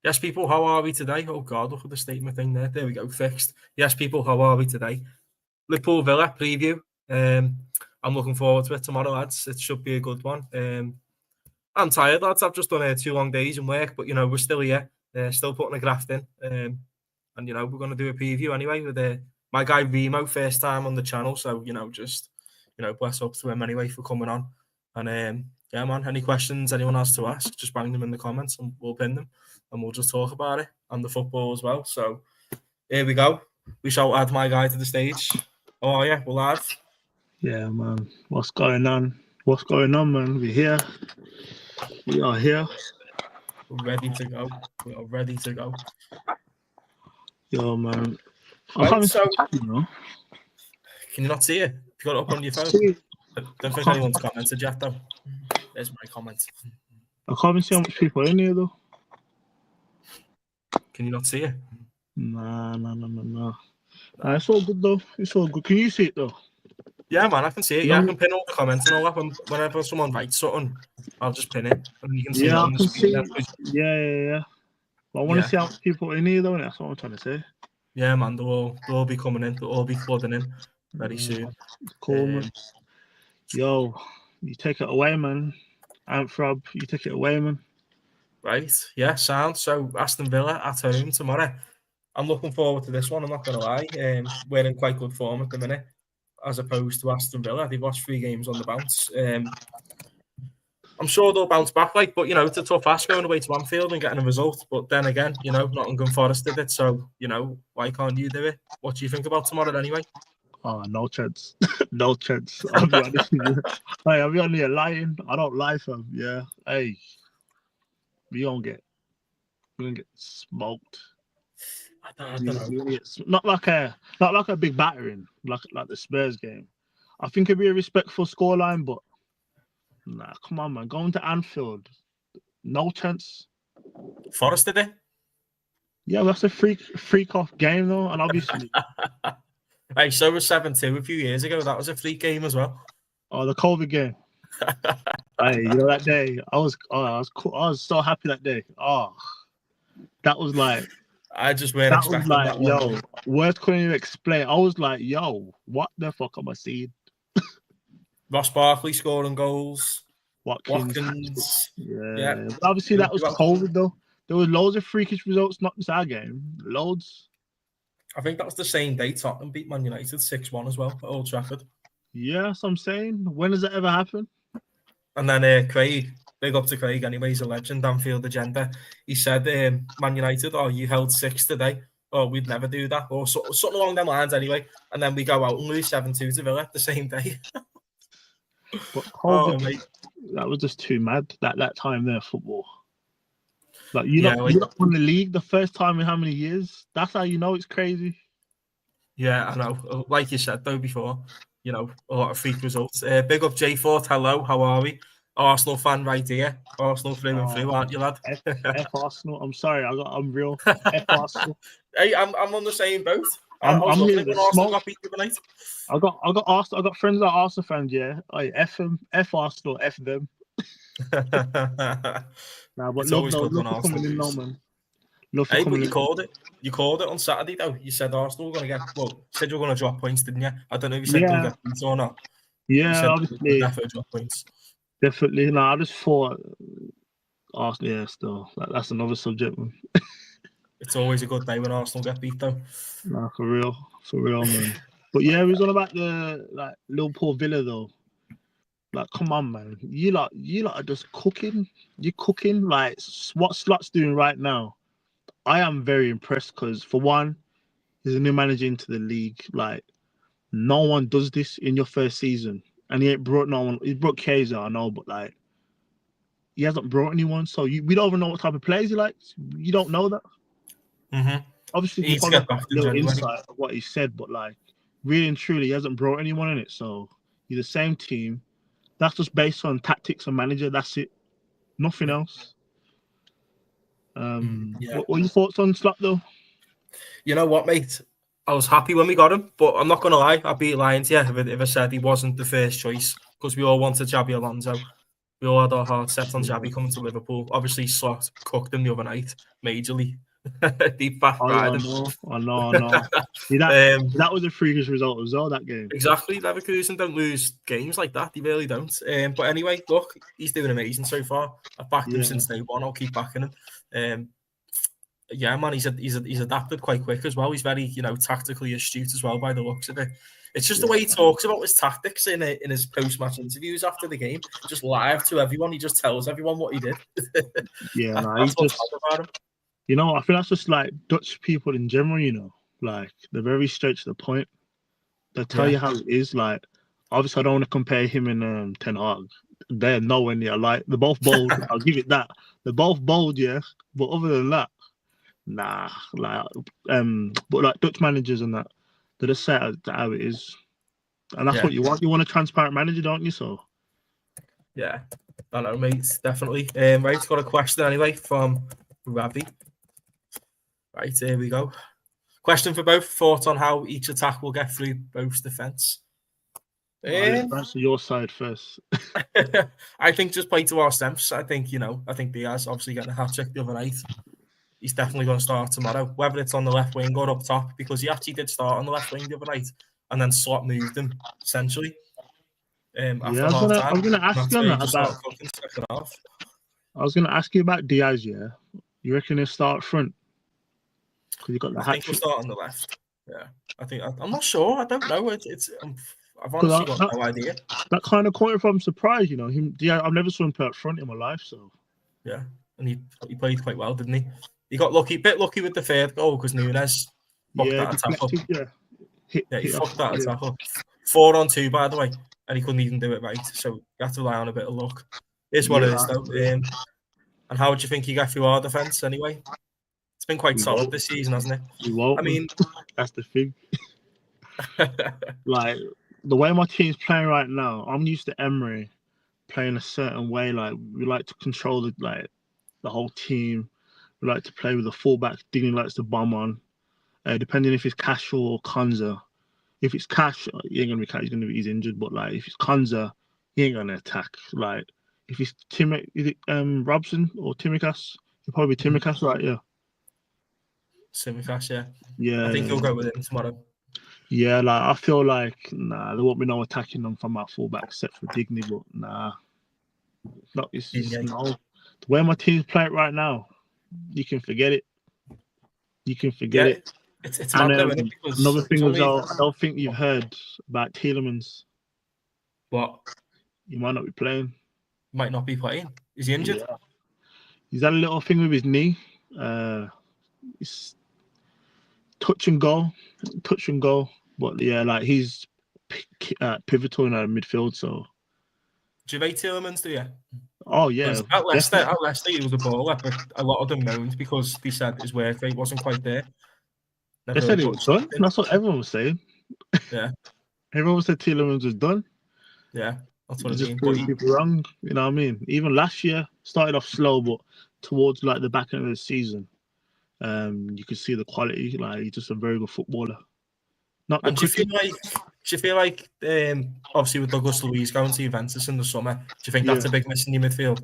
Yes, people, how are we today? Oh, God, look at the statement thing there. There we go, fixed. Yes, people, how are we today? Liverpool Villa preview. I'm looking forward to it tomorrow, lads. It should be a good one. I'm tired, lads. I've just done 2 long days in work, but, we're still here. Still putting a graft in. And, we're going to do a preview anyway with my guy Remo, first time on the channel. So, just, bless up to him anyway for coming on. And, yeah, man, any questions anyone has to ask, just bang them in the comments and we'll pin them. And we'll just talk about it and the football as well. So here we go. We shall add my guy to the stage. How are you? We're live. Yeah, man. What's going on? What's going on, man? We're here. We are here. We're ready to go. We are ready to go. Yo, man. Right, so you know? Can you not see it? You got it up on your phone? I don't think anyone's commented yet, though. There's my comment. I can't even see how much people are in here, though. Can you not see it? Nah. It's all good, though. It's all good. Can you see it, though? Yeah, man, I can see it. Yeah, I can pin all the comments and all that. Whenever someone writes something, I'll just pin it. And you can see it on the screen. Yeah. But I want to see how many people are in here, though. That's what I'm trying to say. Yeah, man, they'll all be coming in. They'll all be flooding in very soon. Cool, man. Yo, you take it away, man. Anthrop, you take it away, man. Right, yeah, sound. So Aston Villa at home tomorrow. I'm looking forward to this one. I'm not going to lie. We're in quite good form at the minute, as opposed to Aston Villa. They've lost 3 games on the bounce. I'm sure they'll bounce back, but it's a tough ask going away to Anfield and getting a result. But then again, Nottingham Forest did it, so why can't you do it? What do you think about tomorrow anyway? Oh, no chance. No chance. I'll be honest with you. Hey, I'll be on here lying. I don't lie, fam. Yeah. Hey, we're gonna get smoked. I don't know. Not like a big battering, like the Spurs game. I think it'd be a respectful scoreline, but nah, come on, man. Going to Anfield, no chance. Forest did it? Yeah, that's a freak off game though, and obviously. Hey, so was 7-2 a few years ago. That was a freak game as well. Oh, the COVID game. Hey, that day, I was cool. I was so happy that day. Oh, that was like. I just weren't expecting that one. Yo, words couldn't even explain. I was like, yo, what the fuck am I seeing? Ross Barkley scoring goals. Watkins. Yeah. But obviously, that was COVID, though. There was loads of freakish results, not just our game. Loads. I think that was the same day Tottenham beat Man United 6-1 as well at Old Trafford. Yeah, that's what I'm saying. When does that ever happen? And then Craig, big up to Craig anyway, he's a legend, Anfield Agenda. He said, Man United, you held 6 today. Oh, we'd never do that. Or something along them lines anyway. And then we go out and lose 7-2 to Villa the same day. But COVID, that was just too mad, that time there, football. Like, you not won the league the first time in how many years? That's how you know it's crazy. Yeah, I know. Like you said, though, before, a lot of freak results. Big up J4, hello, how are we? Arsenal fan right here. Arsenal through and through, aren't you, lad? F Arsenal. I'm sorry, I'm real. F Arsenal. Hey, I'm on the same boat. I'm here when Arsenal got beat the other night. I got Arsenal. I got friends that are Arsenal fans. Yeah, F them, F Arsenal, F them. Nah, but it's always good when Arsenal coming in, no, man. Hey, but you called it. You called it on Saturday, though. You said Arsenal were going to said you were going to drop points, didn't you? I don't know if you said they'll get points or not. Yeah, obviously. Definitely drop points. Definitely. No, I just thought Arsenal. Yeah, still. That's another subject, man. It's always a good day when Arsenal get beat, though. Nah, for real, man. But yeah, it was all about the Liverpool Villa, though. Like, come on, man. You lot are just cooking. You're cooking. Like, what Slot's doing right now, I am very impressed because, for one, he's a new manager into the league. Like, no one does this in your first season. And he ain't brought no one. He brought Kaiser, I know, but, like, he hasn't brought anyone. So we don't even know what type of players he likes. You don't know that. Mm-hmm. Obviously, you probably got a little insight of what he said, but, like, really and truly, he hasn't brought anyone in it. So he's the same team. That's just based on tactics and manager. That's it. Nothing else. What are your thoughts on Slot, though? You know what, mate? I was happy when we got him, but I'm not going to lie. I'd be lying to you if I said he wasn't the first choice because we all wanted Xabi Alonso. We all had our hearts set on Xabi coming to Liverpool. Obviously, Slot cooked him the other night, majorly. Deep back Oh, yeah, fried him. I know. See, that was a freakish result as well, that game. Exactly. Leverkusen don't lose games like that. They really don't. But anyway, look, he's doing amazing so far. I've backed him since day one. I'll keep backing him. Yeah, man, he's adapted quite quick as well. He's very, tactically astute as well by the looks of it. It's just the way he talks about his tactics in his post-match interviews after the game, just live to everyone. He just tells everyone what he did. Yeah, that's what's fun about him. I feel that's just like Dutch people in general. Like they're very straight to the point. They tell you how it is. Like, obviously, I don't want to compare him and Ten Hag. They're nowhere near. Like, they're both bold. I'll give it that. They're both bold, yeah. But other than that, nah. Like, but like Dutch managers and that, they just say it how it is, and that's what you want. You want a transparent manager, don't you? So, yeah, I know, mate. Definitely. Right, got a question anyway from Ravi. Right, here we go. Question for both. Thoughts on how each attack will get through both defence. let's answer your side first. I think just play to our strengths. I think Diaz obviously getting a hat trick the other night. He's definitely going to start tomorrow, whether it's on the left wing or up top, because he actually did start on the left wing the other night, and then Slot moved him essentially. After half time, I was gonna ask you that about. Second half. I was gonna ask you about Diaz. Yeah, you reckon he'll start front? Because you got the hat trick. I think we'll start on the left. Yeah, I think I'm not sure. I don't know. I've honestly got no idea. That kind of caught me from surprise, Diaz, I've never seen him play up front in my life, so. Yeah, and he played quite well, didn't he? He got bit lucky with the third goal because Nunes fucked that tackle. He fucked that tackle. 4-on-2, by the way, and he couldn't even do it right. So you have to rely on a bit of luck. It's what it is, though. And how would you think you get through our defence anyway? It's been quite solid this season, hasn't it? We won't. I mean, that's the thing. Like the way my team's playing right now, I'm used to Emery playing a certain way. Like we like to control the whole team. We like to play with the fullback. Dini likes to bomb on. Depending if it's Cash or Konza. If it's Cash, he ain't gonna be Cash. He's injured. But like if it's Konza, he ain't gonna attack. Like if it's Robson or Timikas, he'll probably be Timikas, right? Yeah. Tsimikas, yeah. Yeah. I think he'll go with him tomorrow. Yeah, like I feel like there won't be no attacking them from our fullback except for Digny, but nah. It's just no. The way my team's playing right now, you can forget it. You can forget it. It's mad though, isn't it? Because another thing as well, I don't think you've heard about Tielemans. What? He might not be playing. Might not be playing. Is he injured? Yeah. He's had a little thing with his knee. It's touch and go. But yeah, like he's pivotal in our midfield. So. Do you rate Tielemans, do you? Oh yeah. At Leicester, he was a baller, but a lot of them moaned because they said his work rate wasn't quite there. They said it was done. That's what everyone was saying. Yeah. Everyone said Tielemans was done. Yeah, that's what I mean. Just people wrong. You know what I mean? Even last year started off slow, but towards like the back end of the season, you could see the quality. Like he's just a very good footballer. Do you feel like obviously with Douglas Luiz going to Juventus in the summer, do you think that's a big miss in your midfield?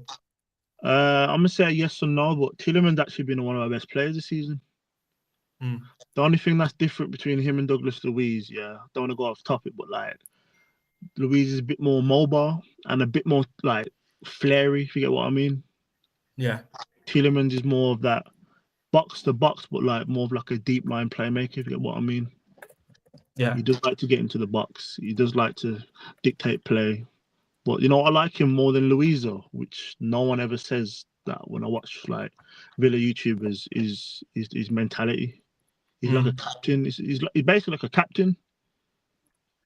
I'm gonna say yes or no, but Tielemans actually been one of our best players this season. The only thing that's different between him and Douglas Luiz, don't want to go off topic, but like Luiz is a bit more mobile and a bit more like flary, if you get what I mean. Yeah. Tielemans is more of that box to box, but like more of like a deep line playmaker, if you get what I mean. Yeah. He does like to get into the box. He does like to dictate play. But I like him more than Luiz, which no one ever says that when I watch like Villa YouTubers is his mentality. He's like a captain. He's basically like a captain.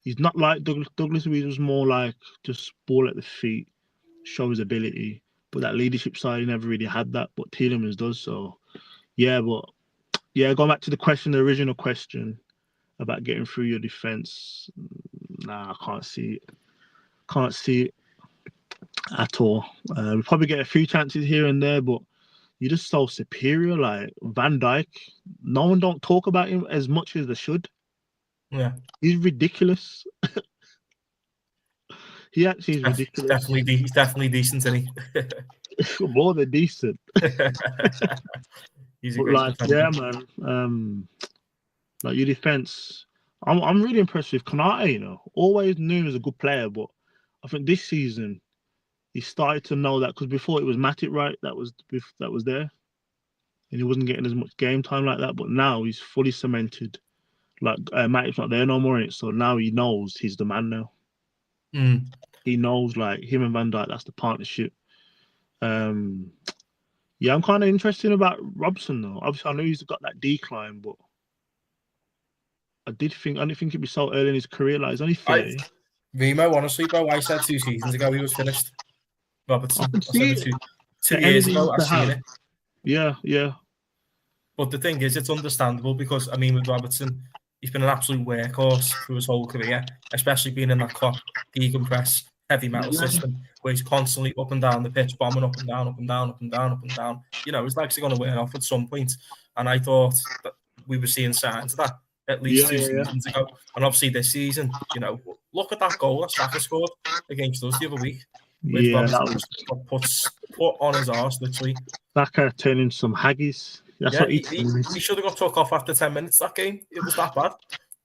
He's not like Douglas Luiz was more like just ball at the feet, show his ability. But that leadership side, he never really had that. But Tielemans does. So, going back to the original question about getting through your defense. Nah, I can't see it. Can't see it at all. We probably get a few chances here and there, but you're just so superior. Like Van Dijk, no one don't talk about him as much as they should. Yeah, he's ridiculous. He actually is ridiculous. He's definitely decent, isn't More than decent. he? He's a But great like, defender. yeah, man. Like your defense, I'm really impressed with Konate. You know, always knew he was a good player, but I think this season he started to know that because before it was Matip, right? That was there, and he wasn't getting as much game time like that. But now he's fully cemented. Like Matip's not there no more, innit? So now he knows he's the man now. Mm. He knows like him and Van Dijk. That's the partnership. Um, yeah, I'm kind of interested about Robson though. Obviously, I know he's got that decline, but I didn't think it'd be so early in his career. Like he's only 30. Remo, honestly, bro, I said 2 seasons ago he was finished. I Robertson. can I said see it it. two The years energy ago. he I to seen have. it. Yeah, yeah, But the thing is, it's understandable because, I mean, with Robertson, he's been an absolute workhorse through his whole career, especially being in that Klopp decompress heavy metal yeah, system where he's constantly up and down the pitch, bombing up and down, up and down, up and down, up and down. You know, his legs are going to wear off at some point. And I thought that we were seeing signs of that at least two yeah. seasons ago. And obviously this season, you know, look at that goal that Saka scored against us the other week, with Yeah, that Robertson was just got put on his arse, literally. Saka turning some haggis. That's Yeah, what he told me. he should have got took off after 10 minutes that game. It was that bad.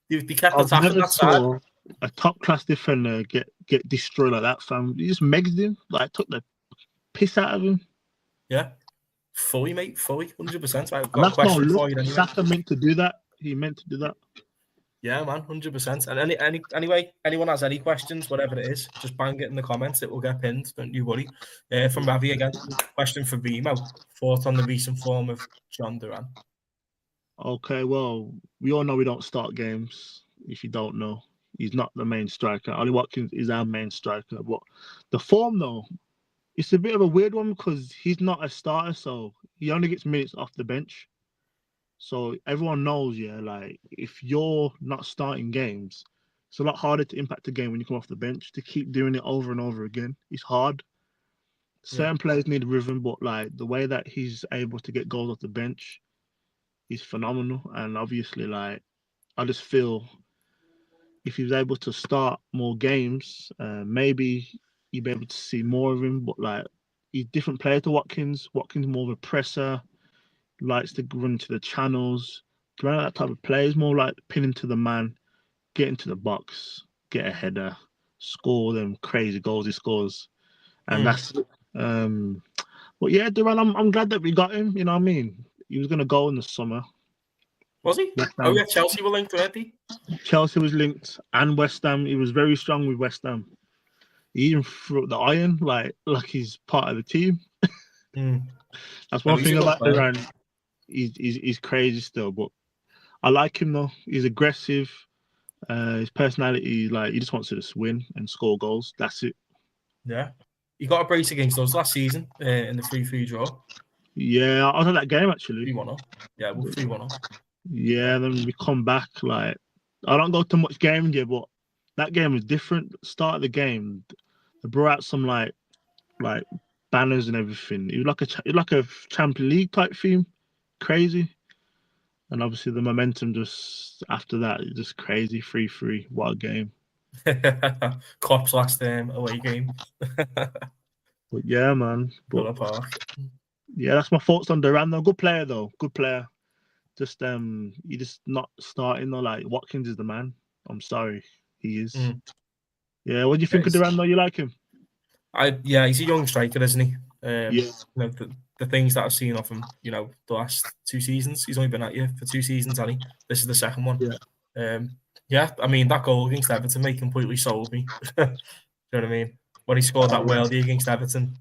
They kept I've attacking never that side. saw a top class defender get destroyed like that, fam. He just megged him, like took the piss out of him. Yeah, fully, mate, fully, 100%. I've And got a that's no question for look. you anyway. Saka meant to do that. He meant to do that. Yeah, man, 100%. And anyway, anyone has any questions, whatever it is, just bang it in the comments. It will get pinned. Don't you worry. From Ravi again. Question for Remo. Thought on the recent form of John Duran. Okay, well, we all know we don't start games. If you don't know, he's not the main striker. Ollie Watkins is our main striker. But the form, though, it's a bit of a weird one because he's not a starter, so he only gets minutes off the bench. So everyone knows, yeah, like if you're not starting games, it's a lot harder to impact a game when you come off the bench. To keep doing it over and over again, it's hard. Certain players need rhythm, but like the way that he's able to get goals off the bench is phenomenal. And obviously, like I just feel if he was able to start more games, maybe you'd be able to see more of him. But like he's a different player to Watkins. Watkins more of a presser, likes to run to the channels. Durant, that type of player is more like pinning to the man, get into the box, get a header, score them crazy goals he scores, and that's it. But yeah, Durant, I'm glad that we got him. You know what I mean? He was gonna go in the summer. Was he? West Oh, Ham. yeah, Chelsea were linked already. Chelsea was linked, and West Ham. He was very strong with West Ham. He even threw up the iron like he's part of the team. That's No, one he's a thing good about player. Durant. He's crazy still, but I like him though. He's aggressive. His personality, like he just wants to just win and score goals. That's it. Yeah. He got a brace against us last season in the 3-3 draw. Yeah, I was at that game actually. 3-1 up. Yeah, we're 3-1 up. Yeah, then we come back. Like I don't go to much games yet, but that game was different. Start of the game, they brought out some like banners and everything. It was like a Champions League type theme, crazy. And obviously the momentum just after that is just crazy. 3-3, what a game. Klopp's last away game. But yeah, man. But Villa Park. yeah, that's my thoughts on Durant though. Good player though. Good player. Just he just not starting though. Like Watkins is the man. I'm sorry, he is. Yeah, what do you think of Durant though? You like him? He's a young striker, isn't he? Yeah. You know, the things that I've seen of him, you know, the last 2 seasons, he's only been at you for 2 seasons, hasn't he? This is the second one. Yeah. I mean, that goal against Everton, he completely sold me. Do you know what I mean? When he scored that worldie against Everton,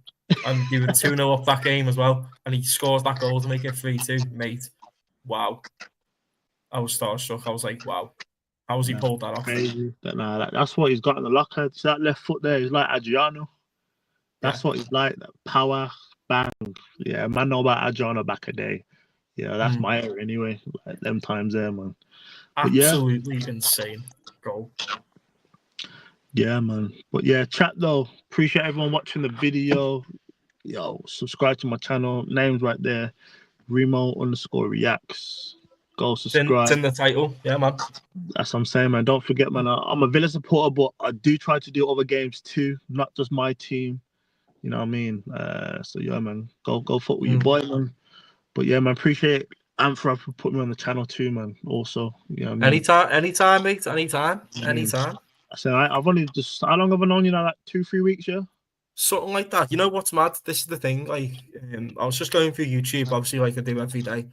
and they were 2-0 up that game as well, and he scores that goal to make it 3-2, mate. Wow. I was starstruck. I was like, wow. How has he pulled that off? Crazy. That's what he's got in the locker. See that left foot there? He's like Adriano. That's what he's like. That power, bang. Yeah, man know about Adriano back a day. Yeah, that's my era anyway. Like them times there, man. But Absolutely insane goal. Yeah, man. But yeah, chat though. Appreciate everyone watching the video. Yo, subscribe to my channel. Name's right there. Remo _reacts. Go It's in subscribe. the title. Yeah, man. That's what I'm saying, man. Don't forget, man. I'm a Villa supporter, but I do try to do other games too, not just my team. You know what I mean? So yeah, man. Go fuck with your boy, man. But yeah, man. Appreciate Amphra for putting me on the channel too, man. Also, you know what I mean? Anytime, mate. Anytime. I said I've only just how long have I known you now? Like 2-3 weeks, yeah. Something like that. You know what's mad? This is the thing. Like, I was just going through YouTube, obviously, like I do every day,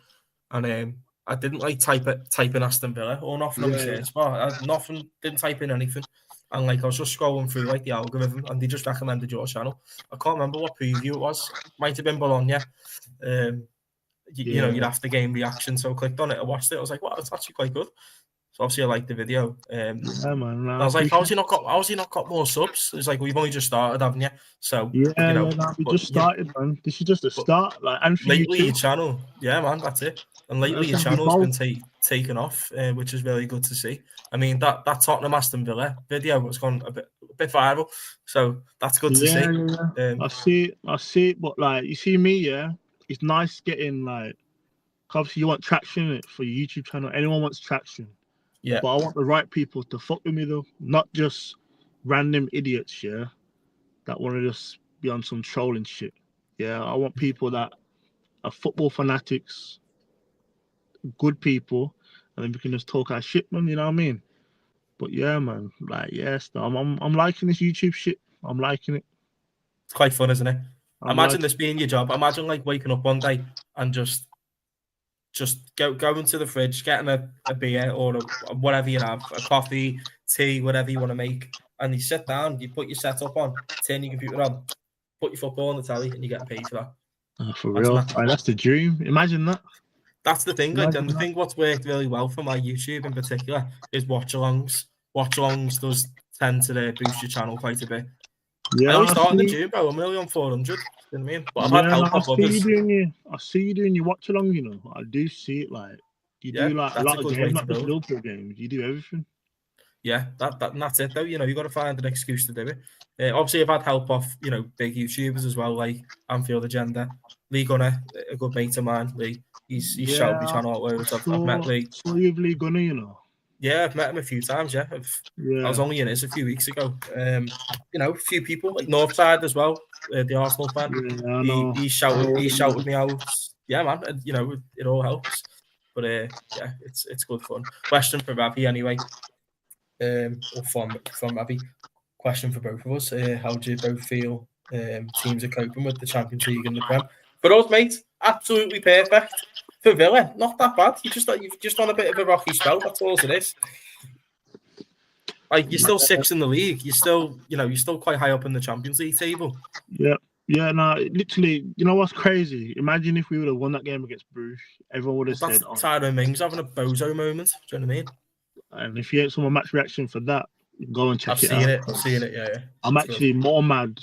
and I didn't like type in Aston Villa or nothing on my Yeah. search bar. Nothing. Didn't type in anything, and like I was just scrolling through like the algorithm, and they just recommended your channel. I can't remember what preview it was. Might have been Bologna. You know, you'd Yeah. have to game reaction. So I clicked on it. I watched it. I was like, wow, it's actually quite good. So obviously I liked the video. Yeah, man. I I was like, how's appreciate. he not got more subs? It's like we've only just started, haven't you? So Yeah, you know, nah, we but just started, man. This is just a but start, like, and for you lately too. your channel, yeah, man, that's it. And lately That's your how we channel's been both. taken off, which is really good to see. I mean that Tottenham Aston Villa video was gone a bit viral, so that's good to see. Yeah. I see it, but like you see me, yeah. It's nice getting like obviously you want traction in it for your YouTube channel. Anyone wants traction. Yeah, But I want the right people to fuck with me though. Not just random idiots, yeah, that want to just be on some trolling shit. Yeah. I want people that are football fanatics, good people, and then we can just talk our shit, man, you know what I mean? But yeah, man, like yes, I'm liking this YouTube shit. I'm liking it. it's quite fun, isn't it? I'm Imagine liking this being your job. Imagine like waking up one day and just going to the fridge, getting a beer or whatever you have, a coffee, tea, whatever you want to make, and you sit down, you put your setup on, turn your computer on, put your football on the telly, and you get paid for that. for Imagine real. that. Like, that's the dream. Imagine that. That's the thing. Like, Imagine and the that. thing what's worked really well for my YouTube in particular is watch-alongs. Watch-alongs does tend to boost your channel quite a bit. I Yeah, only I started in see. June, bro. I'm only on 400. You know what I mean? But I've had Yeah, no, help off others. I see you doing your watch along. You know, I do see it. Like you Yeah, do like a that's a lot of good way games, to not just build. Liverpool games. You do everything. Yeah, and that's it though. You know, you got to find an excuse to do it. Obviously, I've had help off big YouTubers as well, like Anfield Agenda, Lee Gunner, a good mate of mine. Lee, he's shouted me Yeah, channel out loads. I've met Lee. saw you with Lee Gunner. You know. Yeah, I've met him a few times. Yeah, I was Yeah, only in his a few weeks ago. A few people like Northside as well, the Arsenal fan. yeah, I He know. he I shouted he know. shouted me out. Yeah, man. And, it all helps. But yeah, it's good fun. Question for Ravi anyway. Or from Abby. Question for both of us. How do you both feel teams are coping with the Champions League and the Prem? For us, mate, absolutely perfect. For Villa, not that bad. You've just on a bit of a rocky spell. That's all it is. Like you're still sixth in the league. You're still quite high up in the Champions League table. Yeah, yeah. No, literally. You know what's crazy? Imagine if we would have won that game against Bruges. Everyone would Well, have that's said, "Oh." Tyrone Mings having a bozo moment. Do you know what I mean? And if you ain't saw my match reaction for that, go and I've check it seen out. it. I've seen it. Yeah. I'm It's good. actually more mad.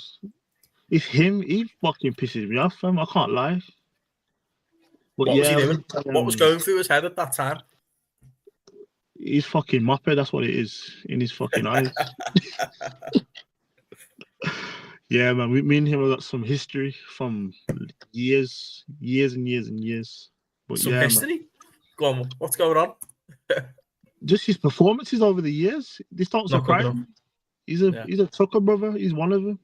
It's him. He fucking pisses me off, fam. I can't lie. But What was he yeah, doing? What was going through his head at that time? he's fucking moppy. That's what it is in his fucking eyes. Yeah, man. Me and him have got some history from years and years and years. But Some yeah, man. history. Go on. What's going on? Just his performances over the years. This don't Not good surprise enough. me. Yeah. He's a Tucker brother. He's one of them.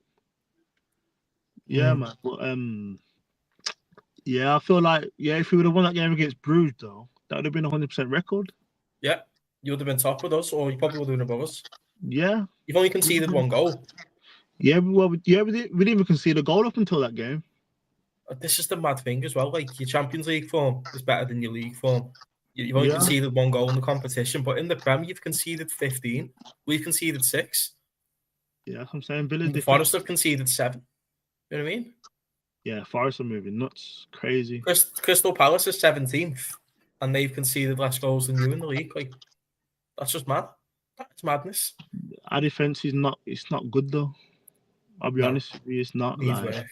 Yeah, Mm. man. But yeah, I feel like if we would have won that game against Bruges, though, that would have been a 100% record. Yeah. You would have been top with us, or you probably would have been above us. Yeah. You've only conceded one goal. Yeah, well, we didn't even concede a goal up until that game. This is the mad thing as well. Like your Champions League form is better than your league form. You've only conceded one goal in the competition, but in the Prem, you've conceded 15. We've conceded 6. Yeah, I'm saying Villa's The different. Forest have conceded 7. You know what I mean? Yeah, Forest are moving nuts, crazy. Crystal Palace is 17th, and they've conceded less goals than you in the league. Like that's just mad. That's madness. Our defense is not. It's not good though. I'll be honest with you, it's not. Needs Like work.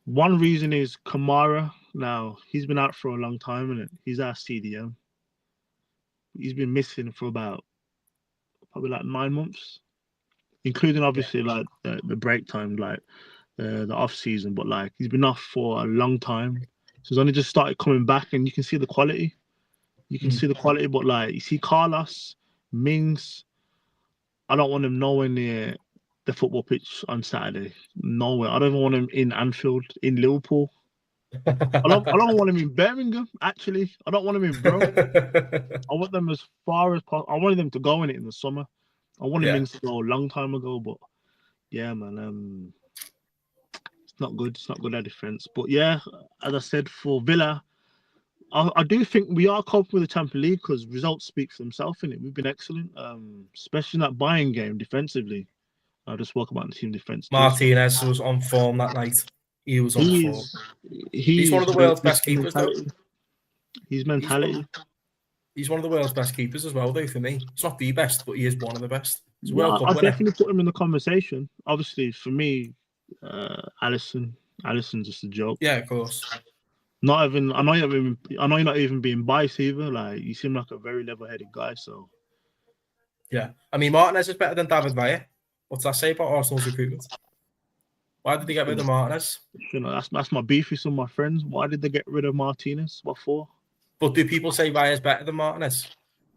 one reason is Kamara. Now he's been out for a long time, and he's our CDM. He's been missing for about probably like 9 months, including obviously like the break time, like the off season. But like he's been off for a long time, so he's only just started coming back, and you can see the quality. You can see the quality, but like you see Carlos, Mings, I don't want him nowhere near the football pitch on Saturday. Nowhere. I don't even want him in Anfield, in Liverpool. I don't want him in Birmingham, actually. I don't want him in Bro. I want them as far as possible. I wanted them to go in it in the summer. I wanted Mings to go a long time ago, but yeah, man. It's not good. It's not good at defense. But yeah, as I said, for Villa, I do think we are coping with the Champions League because results speak for themselves in it. We've been excellent, especially in that Bayern game defensively. I just spoke about the team defense. Martinez was on form that night. He was on form. He's one of the world's best keepers, though. His mentality. He's one of the world's best keepers as well, though, for me. He's not the best, but he is one of the best. He's a World Cup winner. Definitely put him in the conversation. Obviously, for me, Alison's just a joke. Yeah, of course. Not even. I know you're not even being biased either. Like you seem like a very level-headed guy. So yeah, I mean Martinez is better than David Villa. What's that say about Arsenal's recruitment? Why did they get rid of Martinez? You know, that's my beef with some of my friends. Why did they get rid of Martinez? What for? But do people say Villa's better than Martinez?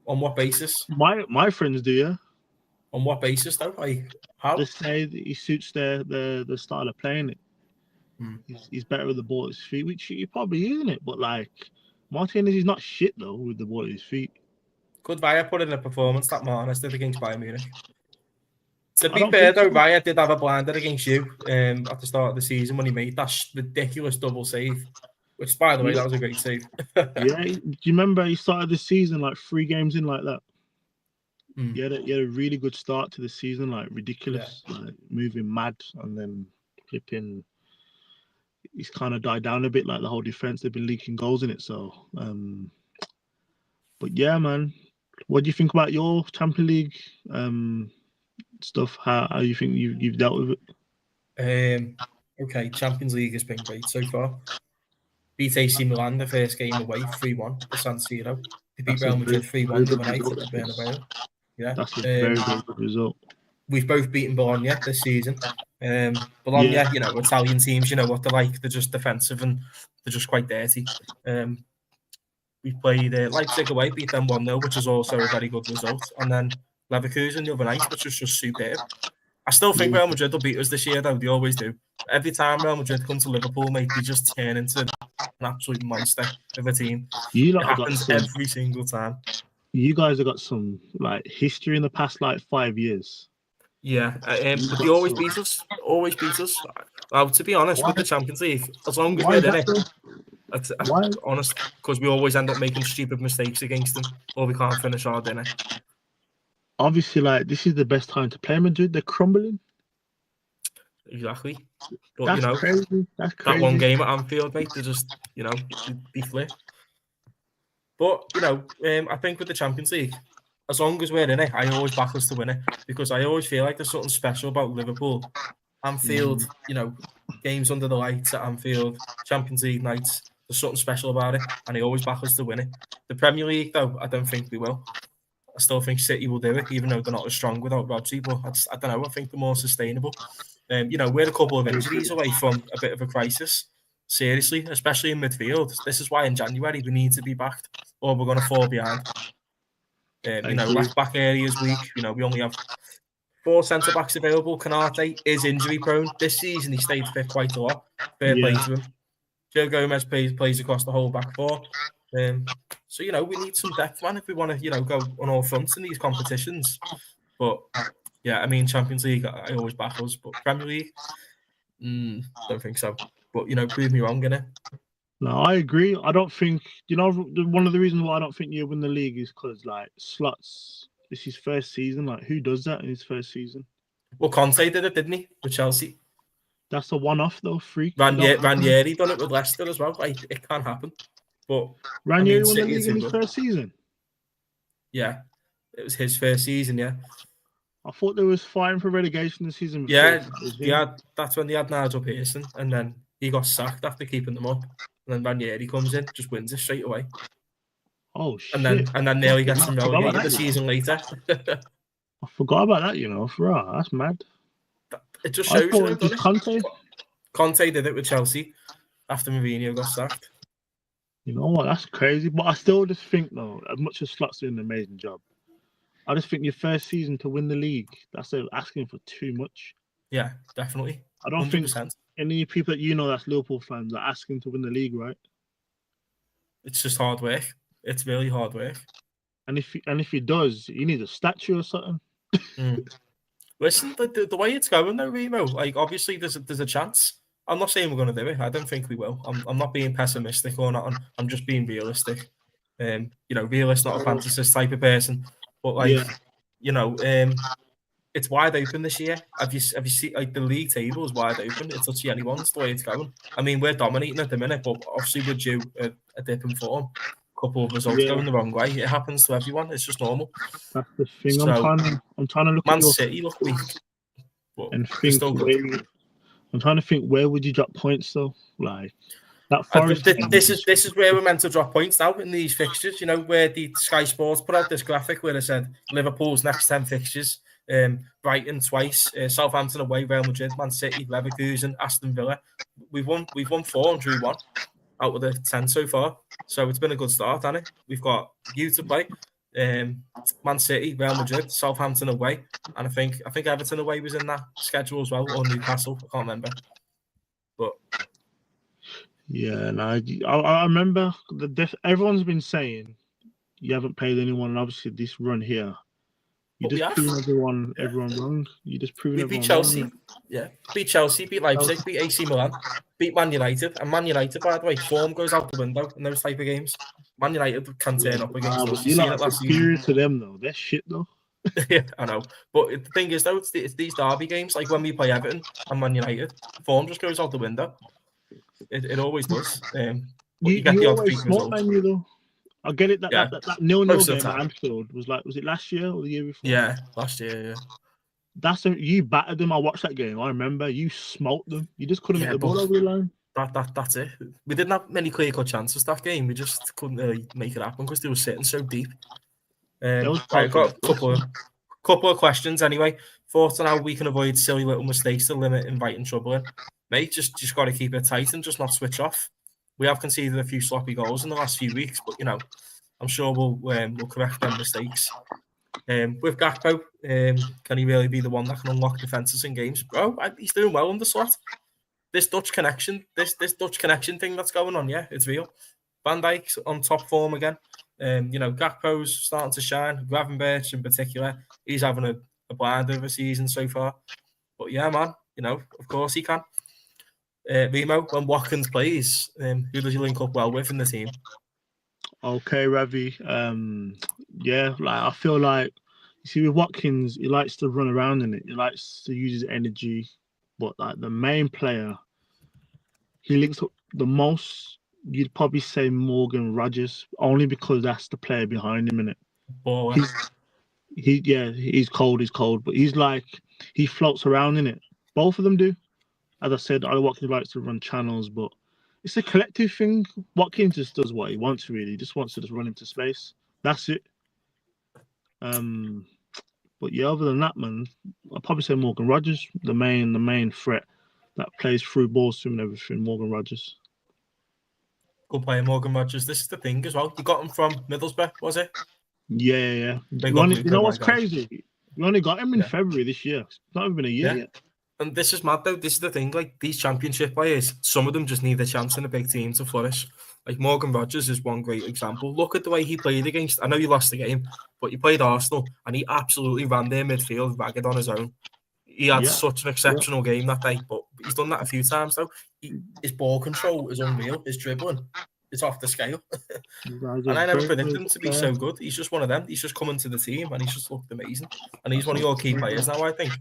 On what basis? My friends do, yeah. On what basis though? Like how? They say that he suits their style of playing it. He's better with the ball at his feet, which he probably isn't it. But like Martinez, he's not shit though with the ball at his feet. Could Villa put in a performance that Martinez did against Bayern Munich? To be fair though, Villa did have a blinder against you at the start of the season when he made that ridiculous double save. Which, by the way, that was a great save. Yeah, do you remember he started the season like 3 games in like that? He had a really good start to the season, like ridiculous, like moving mad, and then flipping. He's kind of died down a bit, like the whole defense. They've been leaking goals in it, so. But yeah, man, what do you think about your Champions League stuff? How you think you've dealt with it? Okay, Champions League has been great so far. Beat AC Milan the first game away 3-1 at San Siro. They beat Real Madrid 3-1 the other night at the Bernabeu. Yeah, that's a very good result. We've both beaten Bologna this season. Bologna, you know, Italian teams, you know what they're like. They're just defensive and they're just quite dirty. We played Leipzig away, beat them 1-0, which is also a very good result. And then Leverkusen the other night, which was just superb. I still think Real Madrid will beat us this year, though. They always do. Every time Real Madrid come to Liverpool, mate, they just turn into an absolute monster of a team. It happens every single time. You guys have got some like history in the past like 5 years. Yeah, but they always beat us. Always beat us. Well, to be honest, with the Champions League, as long as we're in it, I'm honest, because we always end up making stupid mistakes against them, or we can't finish our dinner. Obviously, like this is the best time to play Madrid. They're crumbling. Exactly. But that's you know, crazy. That's crazy. That one game at Anfield, mate, they just, you know, they flip. But you know, I think with the Champions League, as long as we're in it, I always back us to win it because I always feel like there's something special about Liverpool. Anfield, you know, games under the lights at Anfield, Champions League nights. There's something special about it, and I always back us to win it. The Premier League, though, I don't think we will. I still think City will do it, even though they're not as strong without Rodri. But I don't know. I think they're more sustainable. You know, we're a couple of injuries away from a bit of a crisis. Seriously, especially in midfield. This is why in January we need to be backed, or we're going to fall behind. You know, left back area is weak. You know, we only have 4 centre backs available. Canate is injury prone. This season he stayed fit quite a lot. Fair play to him. Joe Gomez plays across the whole back 4. So, you know, we need some depth, man, if we want to, you know, go on all fronts in these competitions. But, yeah, I mean, Champions League, I always back us. But Premier League, don't think so. But, you know, prove me wrong, innit? No, I agree. I don't think, you know, one of the reasons why I don't think you win the league is because, like, Slots, it's his first season. Like, who does that in his first season? Well, Conte did it, didn't he, with Chelsea? That's a one-off, though, freak. Ranieri done it with Leicester as well. Like, it can't happen. But Ranieri won the league in his first season? Yeah, it was his first season, yeah. I thought they was fighting for relegation this season. Yeah, that's when they had Nigel Pearson, and then he got sacked after keeping them up. And then Ranieri comes in, just wins it straight away. Oh, shit. And then nearly gets them relegated the season later. I forgot about that, you know. Right, that's mad. It just shows you, doesn't it? Conte? Conte did it with Chelsea after Mourinho got sacked. You know what? That's crazy. But I still just think, though, as much as Slot's doing an amazing job, I just think your first season to win the league, that's asking for too much. Yeah, definitely. I don't think 100%. any people that you know that's Liverpool fans are asking to win the league, right? It's just hard work. It's really hard work. And if he does, he needs a statue or something. Mm. Listen, the way it's going though, Remo, like obviously there's a chance. I'm not saying we're going to do it. I don't think we will. I'm not being pessimistic or not. I'm just being realistic. Realist, not a fantasist type of person. But like, Yeah, it's wide open this year. Have you seen like the league table is wide open? It's literally anyone's the way it's going. I mean, we're dominating at the minute, but obviously we're due a dip in form. A couple of results yeah, going the wrong way. It happens to everyone. It's just normal. that's the thing. So I'm trying to look at Man your City look weak, but and they're think still good. where I'm trying to think where would you drop points though? Like that Forest game. This is where we're meant to drop points now in these fixtures. You know, where the Sky Sports put out this graphic where they said Liverpool's next 10 fixtures: Brighton twice, Southampton away, Real Madrid, Man City, Leverkusen, Aston Villa. We've won 4 and drew 1 out of the 10 so far. So it's been a good start, hasn't it? We've got you to play. Man City, Real Madrid, Southampton away, and I think Everton away was in that schedule as well, or Newcastle. I can't remember, but. Yeah, and I remember everyone's been saying you haven't played anyone, and obviously this run here, you But we just have. proving everyone Yeah. wrong. You just proving We beat everyone Chelsea. wrong. Yeah. Beat Chelsea, beat Leipzig, beat AC Milan, beat Man United. And Man United, by the way, form goes out the window in those type of games. Man United can turn up against us. But You've you seen lot it are last season. superior to them though. They're shit though. Yeah, I know. But the thing is, though, it's these derby games, like when we play Everton and Man United, form just goes out the window. It always does. But you get You the odd always freak smoke result. Man U though. I get it that Yeah. that 0-0 Most of the game at time. Anfield was it last year or the year before? Yeah, last year, yeah. You battered them. I watched that game. I remember you smoked them. You just couldn't get Yeah, the ball but over the line. that's it. We didn't have many clear-cut chances that game. We just couldn't really make it happen because they were sitting so deep. Right, I've got a couple of questions anyway. Thoughts on how we can avoid silly little mistakes to limit inviting trouble in. Mate, just got to keep it tight and just not switch off. We have conceded a few sloppy goals in the last few weeks, but I'm sure we'll correct them mistakes. With Gakpo, can he really be the one that can unlock defenses in games? Bro, he's doing well on the slot. This Dutch connection thing that's going on, yeah, it's real. Van Dijk's on top form again. Gakpo's starting to shine. Gravenberch in particular, he's having a blind of a season so far. But yeah, man, of course he can. Remo, when Watkins plays, who does he link up well with in the team? Okay, Ravi. Yeah, like I feel like you see with Watkins, he likes to run around in it. He likes to use his energy, but like the main player, he links up the most. You'd probably say Morgan Rogers, only because that's the player behind him in it. Baller. He's cold, but he floats around in it. Both of them do. As I said, Watkins likes to run channels, but it's a collective thing. Watkins just does what he wants, really. He just wants to just run into space. That's it. But yeah, other than that, man, I'd probably say Morgan Rogers, the main threat that plays through balls to him and everything. Morgan Rogers. Good player, Morgan Rogers. This is the thing as well. You got him from Middlesbrough, was it? Yeah. Big up Luca, you know my what's guy. crazy? We only got him in February this year. It's not even been a year yet. And this is mad though. This is the thing. Like these championship players, some of them just need a chance in a big team to flourish. Like Morgan Rogers is one great example. Look at the way he played against. I know you lost the game, but he played Arsenal and he absolutely ran their midfield ragged on his own. He had such an exceptional game that day, but he's done that a few times though. His ball control is unreal. His dribbling is off the scale. And I never predicted him to be so good. He's just one of them. He's just coming to the team and he's just looked amazing. And he's one of your key players now, I think.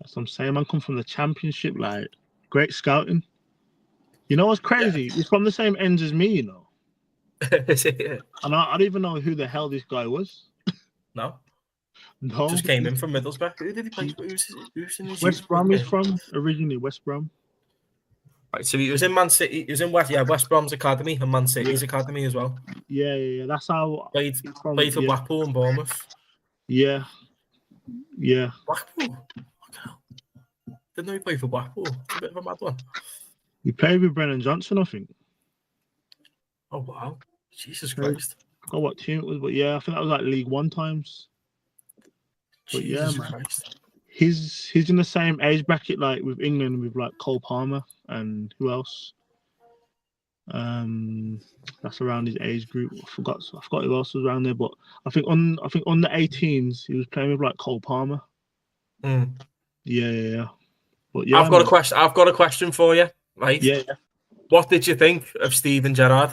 That's what I'm saying. Man, come from the championship, like great scouting. You know what's crazy? Yeah. He's from the same ends as me, you know. And I don't even know who the hell this guy was. No. No. Just came in from Middlesbrough. Who did he play for? Who's in his West Brom is from originally West Brom. Right, so he was in Man City. He was in West Brom's academy and Man City's academy as well. Yeah. That's how played for Blackpool and Bournemouth. Yeah. Blackpool. Didn't know he played for Blackpool. It's a bit of a mad one. He played with Brennan Johnson, I think. Oh wow, Jesus I Christ, forgot what team it was, but yeah, I think that was like League One times. But yeah, Jesus man, Christ. he's in the same age bracket like with England with like Cole Palmer and who else? That's around his age group. I forgot who else was around there, but I think on the 18s he was playing with like Cole Palmer. Mm. Yeah. But I've yeah, got a man. question. I've got a question for you. Right. Yeah. What did you think of Steven Gerrard?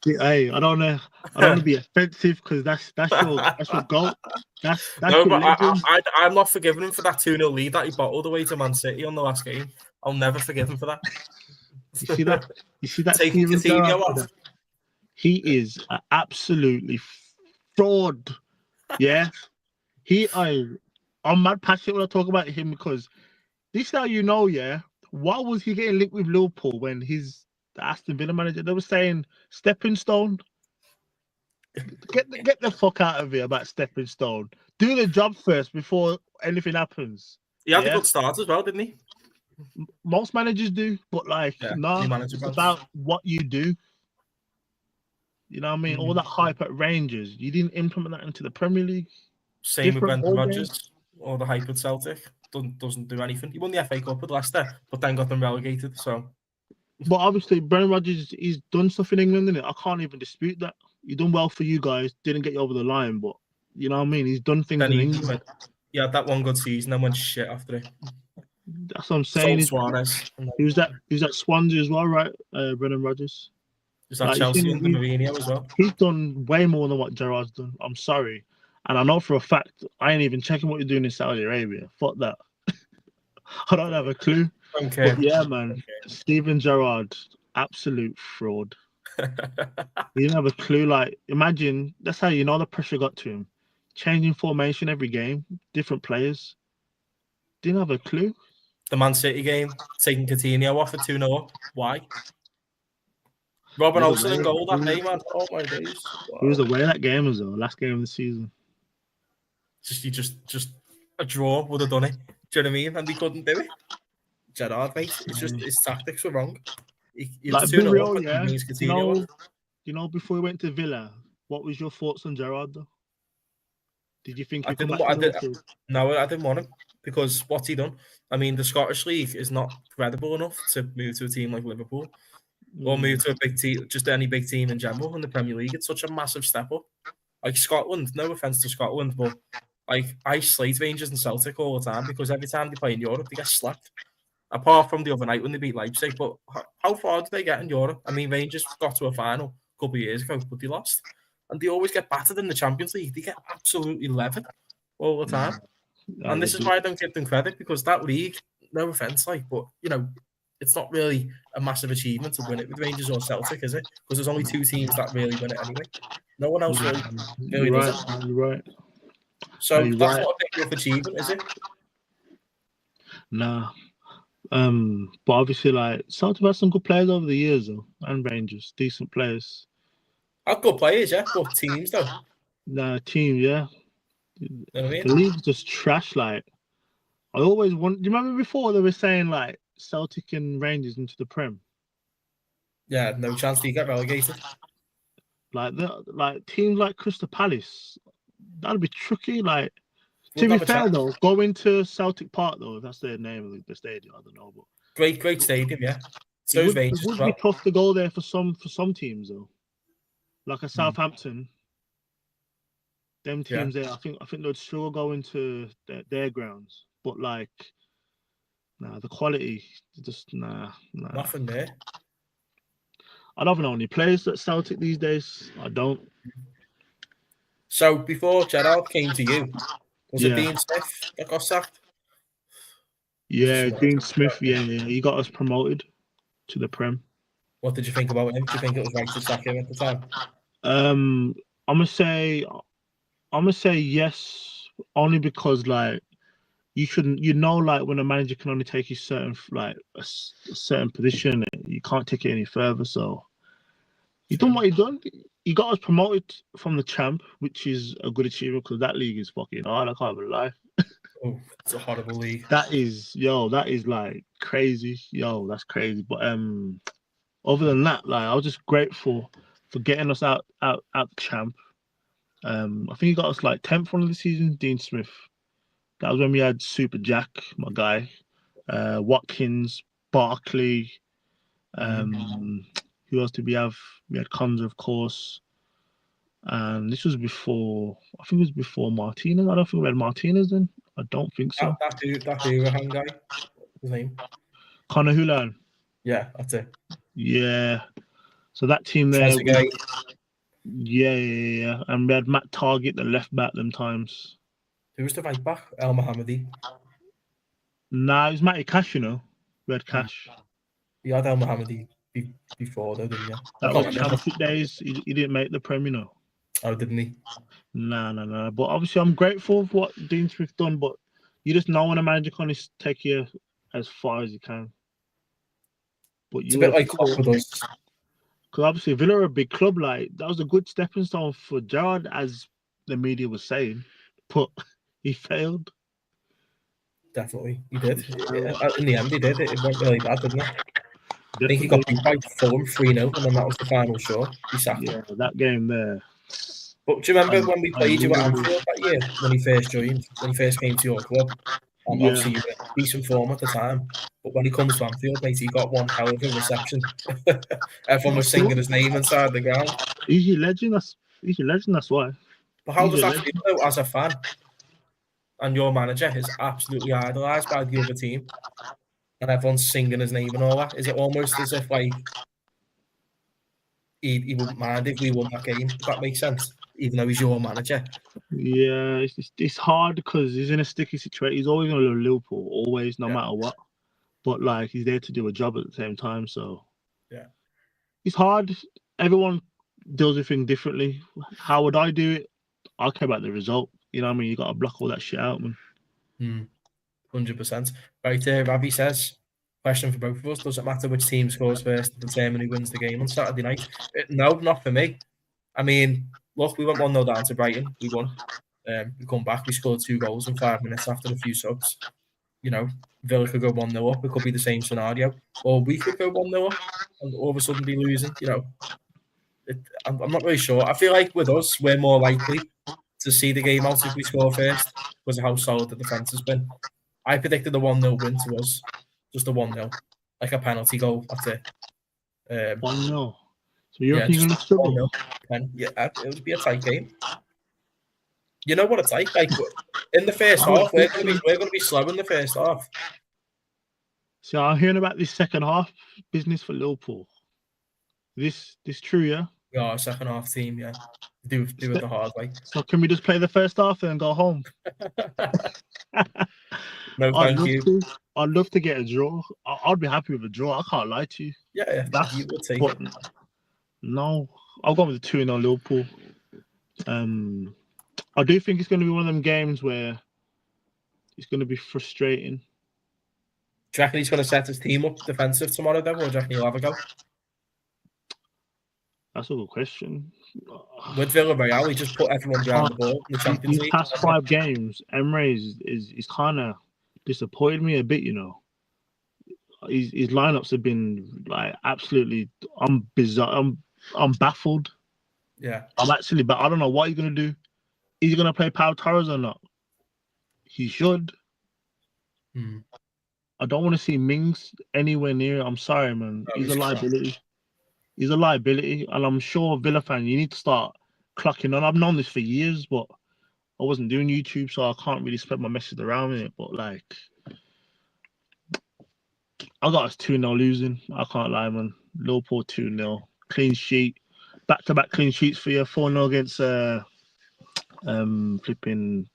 Hey, I don't know. I don't want to be offensive because that's your goal. That's No, your but legend. I'm not forgiving him for that 2-0 lead that he bottled away to Man City on the last game. I'll never forgive him for that. You see that? You see that Taking Steven Gerrard? Coutinho off. He is absolutely fraud. Yeah. I'm mad passionate when I talk about him because this is how you know, yeah. Why was he getting linked with Liverpool when he's the Aston Villa manager? They were saying stepping stone. Get the fuck out of here about stepping stone. Do the job first before anything happens. He had a Yeah. good start as well, didn't he? Most managers do, but like, Yeah, nah, new manager it's bounce. about what you do. You know what I mean? All Mm. that hype at Rangers, you didn't implement that into the Premier League. Same with Different Brendan ball game. Rodgers or the hype at Celtic. Doesn't do anything. He won the FA Cup with Leicester, but then got them relegated. So But obviously, Brendan Rodgers, he's done stuff in England, innit? I can't even dispute that. He done well for you guys, didn't get you over the line, but you know what I mean? He's done things then in he England. went. He had that one good season and went shit after it. That's what I'm saying. Sold Suarez. And He was at Swansea as well, right? Brendan Rodgers. was that Like you Chelsea seen, under Mourinho as well? he's done way more than what Gerrard's done. I'm sorry. And I know for a fact, I ain't even checking what you're doing in Saudi Arabia. Fuck that. I don't have a clue. Don't But care. yeah, man, Steven Gerrard, absolute fraud. He didn't have a clue. Like, imagine that's how you know the pressure got to him. Changing formation every game, different players. Didn't have a clue. The Man City game, taking Coutinho off at 2-0. Why? He Robin was Olsen in away. goal that day, man. Oh my days. He was Wow. away that game as well. Last game of the season. Just a draw would have done it. Do you know what I mean? And they couldn't do it. Gerrard, mate. It's just his tactics were wrong. He was Like 2-0 be up real, and he yeah. brings Coutinho on. Before he went to Villa, what was your thoughts on Gerrard though? Did you think he'd come back to I did, Liverpool? no, I didn't want him because what's he done? I mean, the Scottish League is not credible enough to move to a team like Liverpool or move to a big team, just any big team in general in the Premier League. It's such a massive step up. Like Scotland, no offense to Scotland, but like I slate Rangers and Celtic all the time because every time they play in Europe, they get slapped. Apart from the other night when they beat Leipzig, but how far did they get in Europe? I mean, Rangers got to a final a couple of years ago, but they lost. And they always get battered in the Champions League. They get absolutely levered all the time. Yeah, And they this is do. why I don't give them credit because that league, no offense, like, but you know, it's not really a massive achievement to win it with Rangers or Celtic, is it? Because there's only two teams that really win it anyway. No one else really You're does right. it. You're right. So You're that's right. not a big enough achievement, is it? Nah. But obviously, like Celtic had some good players over the years, though, and Rangers, decent players. I've got players, yeah, but teams though. Nah, team, yeah. You know what I The mean? league's just trash. Like I always want. Do you remember before they were saying like Celtic and Rangers into the Prem? Yeah, no chance do you get relegated. Like teams like Crystal Palace, that'd be tricky. Like to Wouldn't be have a fair chance. though, going to Celtic Park though, if that's the name of the stadium. I don't know, but Great stadium, yeah. it So's would it Rangers as would be well. tough to go there for some teams though. Like a Mm. Southampton, them Yeah, teams there, I think they'd struggle going to their grounds. But like, nah, the quality just nah. nothing there. I don't know any players at Celtic these days. I don't. So before Gerrard came to you, was it Yeah, Dean Smith that got sacked? Was it yeah. someone else? Dean Smith. Yeah, yeah. He got us promoted to the Prem. What did you think about him? Do you think it was right to sack him at the time? Um, I'm gonna say yes, only because like you shouldn't. You know, like when a manager can only take you certain like a certain position, you can't take it any further. So he done True. what he done. He got us promoted from the champ, which is a good achievement because that league is fucking hard. I can't even lie. Oh, it's a horrible league. That is like crazy. Yo, that's crazy. But other than that, like I was just grateful for getting us out champ. I think he got us like 10th one of the season, Dean Smith. That was when we had Super Jack, my guy, Watkins, Barkley. Who else did we have? We had Conza, of course. And this was before, I think it was before Martinez. I don't think we had Martinez then. I don't think so. That Hurahan guy, his name. Connor Hulan. Yeah, that's it. Yeah. So that team there. Yeah. And we had Matt Target, the left back, them times. Who was the right back? El Mohammadi. Nah, it was Matty Cash, you know. We had Cash. You had El Mohammadi before, though, didn't you? That was championship days. He didn't make the Prem, you know. Oh, didn't he? Nah. But obviously, I'm grateful for what Dean Smith done. But you just know when a manager can take you as far as he can. But it's a bit like Klopp with us. Because obviously, Villa are a big club. Like that was a good stepping stone for Gerrard, as the media was saying. But he failed. Definitely, he did. In the end, he did. It went really bad, didn't it? I think he got beat by Fulham 3-0, and then that was the final show. He sacked him. That game there. But do you remember when we played you at Anfield that year, when he first joined, when he first came to your club? And obviously, you were in decent form at the time. But when he comes to Anfield, mate, he got one hell of a reception. Everyone was singing his name inside the ground. He's a legend, that's why. But how does that feel, though, as a fan? And your manager is absolutely idolised by the other team. And everyone's singing his name and all that. Is it almost as if, like, he wouldn't mind if we won that game, if that makes sense? Even though he's your manager. Yeah, it's hard because he's in a sticky situation. He's always going to Liverpool, always, no matter what. But like he's there to do a job at the same time, so it's hard. Everyone deals with things differently. How would I do it? I care about the result. You know what I mean? You got to block all that shit out, man. 100%. Right there, Ravi says, question for both of us: does it matter which team scores first to determine who wins the game on Saturday night? No, not for me. I mean, look, we went 1-0 down to Brighton. We won. We come back. We scored 2 goals in 5 minutes after a few subs. You know, Villa could go 1-0 up. It could be the same scenario. Or we could go 1-0 up and all of a sudden be losing. You know, I'm not really sure. I feel like with us, we're more likely to see the game out if we score first because of how solid the defence has been. I predicted a 1-0 win to us. Just a 1-0. Like a penalty goal. That's it. 1-0. So you're thinking of struggle? Yeah, it would be a tight game. You know what it's like? Like in the first half, we're going to be slow in the first half. So I'm hearing about this second half business for Liverpool. This true, yeah? Yeah, second half team, yeah. Do it the hard way. So can we just play the first half and go home? No, thank you. I'd love to get a draw. I'd be happy with a draw. I can't lie to you. Yeah, you would take it. No, I'll go with the 2-0 Liverpool. I do think it's going to be one of them games where it's going to be frustrating. Do you reckon he's going to set his team up defensive tomorrow, though, or do you reckon he'll have a go? That's a good question. With Villarreal, he just put everyone behind the ball in the Champions League. These past 5 games, Emre is kind of disappointed me a bit, you know. His lineups have been like absolutely bizarre. I'm baffled. Yeah. I'm actually, but I don't know what he's going to do. Is he going to play Pau Torres or not? He should. I don't want to see Mings anywhere near. I'm sorry, man. He's a liability. He's a liability, and I'm sure Villa fan, you need to start clocking on. I've known this for years, but I wasn't doing YouTube, so I can't really spread my message around it. But like, I got us 2-0 losing. I can't lie, man. Liverpool 2-0 clean sheet, back-to-back clean sheets for you. 4-0 against flipping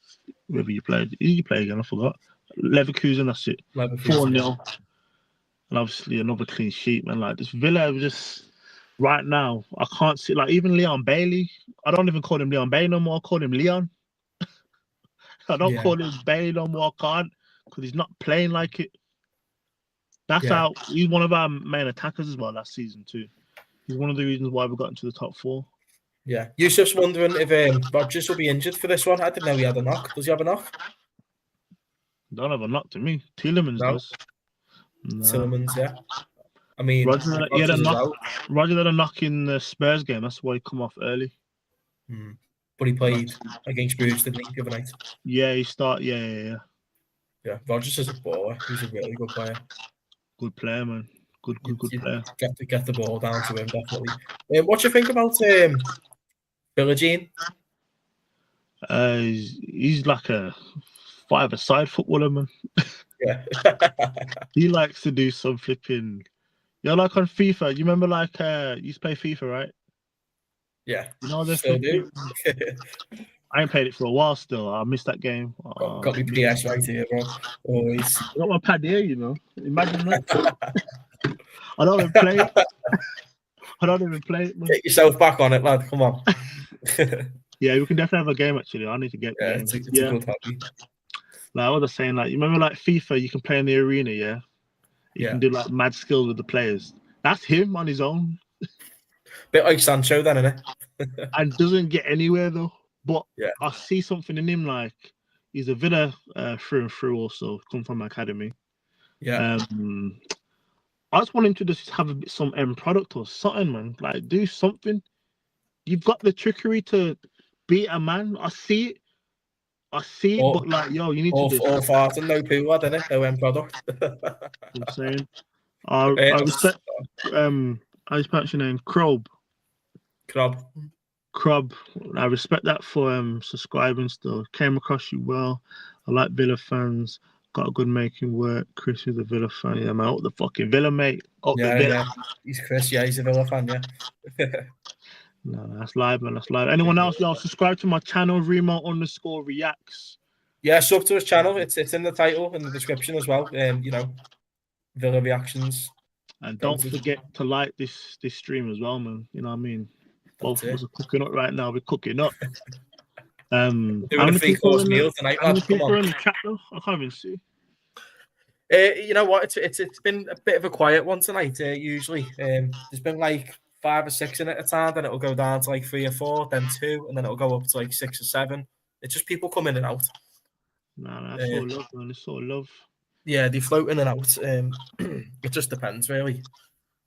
whoever you played. Who did you play again? I forgot. Leverkusen. That's it. 4-0, and obviously another clean sheet, man. Like this Villa just. Right now, I can't see, like, even Leon Bailey. I don't even call him Leon Bailey no more. I call him Leon. I don't call him Bailey no more. I can't, because he's not playing like it. That's how he's one of our main attackers as well last season, too. He's one of the reasons why we got into the top 4. Yeah. You're just wondering if Rodgers will be injured for this one. I didn't know he had a knock. Does he have a knock? Don't have a knock to me. Tielemans No, does. No. Tillmans, yeah. I mean, Roger, he had a Rodgers as knock. well. Roger had a knock in the Spurs game. That's why he come off early. But he played against Bruges, didn't he, the other night? Yeah, he start. Yeah. Yeah, Rodgers is a baller. He's a really good player. Good player, man. Good You player. get the ball down to him, definitely. What do you think about Billie Jean? He's like a five-a-side footballer, man. Yeah. He likes to do some flipping. Like on FIFA. You remember like you used to play FIFA, right? Yeah. You know the Still do. I ain't played it for a while still. I missed that game. Got me PS right here, bro. Always. I got my pad here, Imagine that. I don't even play it. Man. Get yourself back on it, lad. Come on. Yeah, we can definitely have a game actually. I need to get the game. It's a good hobby. Like I was saying, like you remember like FIFA, you can play in the arena, yeah? You can do like mad skills with the players. That's him on his own. Bit like Sancho then, innit? And doesn't get anywhere though. But I see something in him, like he's a Villa through and through also, come from academy. Yeah. I just want him to just have some end product or something, man. Like do something. You've got the trickery to beat a man. I see it, but like, yo, you need to do all fart and no poo, lad, innit? No end product. I'm saying. I respect I respect your name, Crob. I respect that for subscribing still. Came across you well. I like Villa fans. Got a good making work. Chris is a Villa fan. Yeah, man. Up the fucking Villa, mate. Yeah. He's Chris. Yeah, he's a Villa fan. Yeah. No, that's live, man. That's live. Anyone else? Y'all subscribe to my channel, Remo_reacts. Yeah, sub to his channel. It's in the title and the description as well. Villa reactions. And don't forget to like this stream as well, man. You know what I mean? Both of us are cooking up right now. We're cooking up. Doing a 3-course meal tonight, how many people are in the chat though? I can't even see. You know what? It's been a bit of a quiet one tonight. Usually, there's been like 5 or 6 in at a time. Then it'll go down to like 3 or 4, then 2, and then it'll go up to like 6 or 7. It's just people come in and out. No, that's all love, man. It's all love. Yeah, they float in and out. It just depends, really.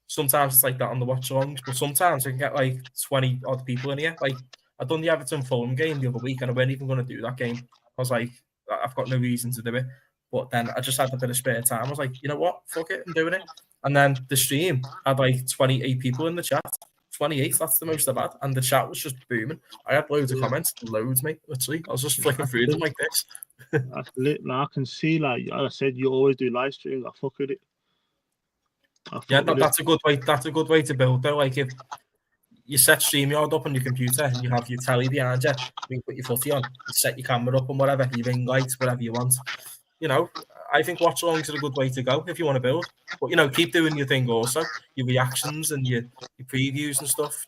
Sometimes it's like that on the watch alongs, but sometimes I can get like 20 odd people in here. Like I done the Everton Fulham game the other week, and I wasn't even going to do that game. I was like, I've got no reason to do it. But then I just had a bit of spare time. I was like, you know what? Fuck it, I'm doing it. And then the stream had like 28 people in the chat. 28, that's the most I've had. And the chat was just booming. I had loads of comments, loads, mate, literally. I was just flicking through them like this. That's lit. Now I can see, like I said, you always do live streams. I fuck with it. That's a good way. That's a good way to build though. Like if you set StreamYard up on your computer and you have your telly behind you, you put your footy on, you set your camera up and whatever, your ring lights, whatever you want. You know, I think watch alongs are a good way to go if you want to build. But keep doing your thing also, your reactions and your previews and stuff,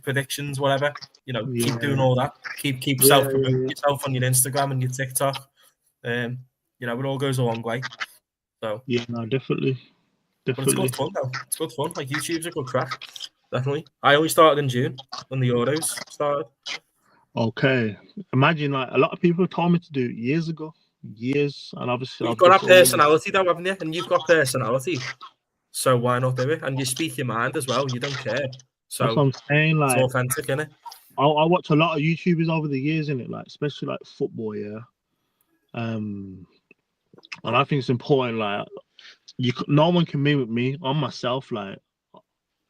predictions, whatever. Keep doing all that. Keep self-promoting yourself on your Instagram and your TikTok. It all goes a long way. So yeah, no, definitely. But it's good fun though. It's good fun. Like YouTube's a good crack. Definitely. I only started in June when the Euros started. Okay. Imagine like a lot of people told me to do it years ago. And obviously you've got that personality though, haven't you? And you've got personality. So why not do it? And you speak your mind as well. You don't care. So that's what I'm saying. Like it's authentic, isn't it? I watch a lot of YouTubers over the years, innit? Like especially like football, yeah. And I think it's important, like no one can mimic me. I'm myself, like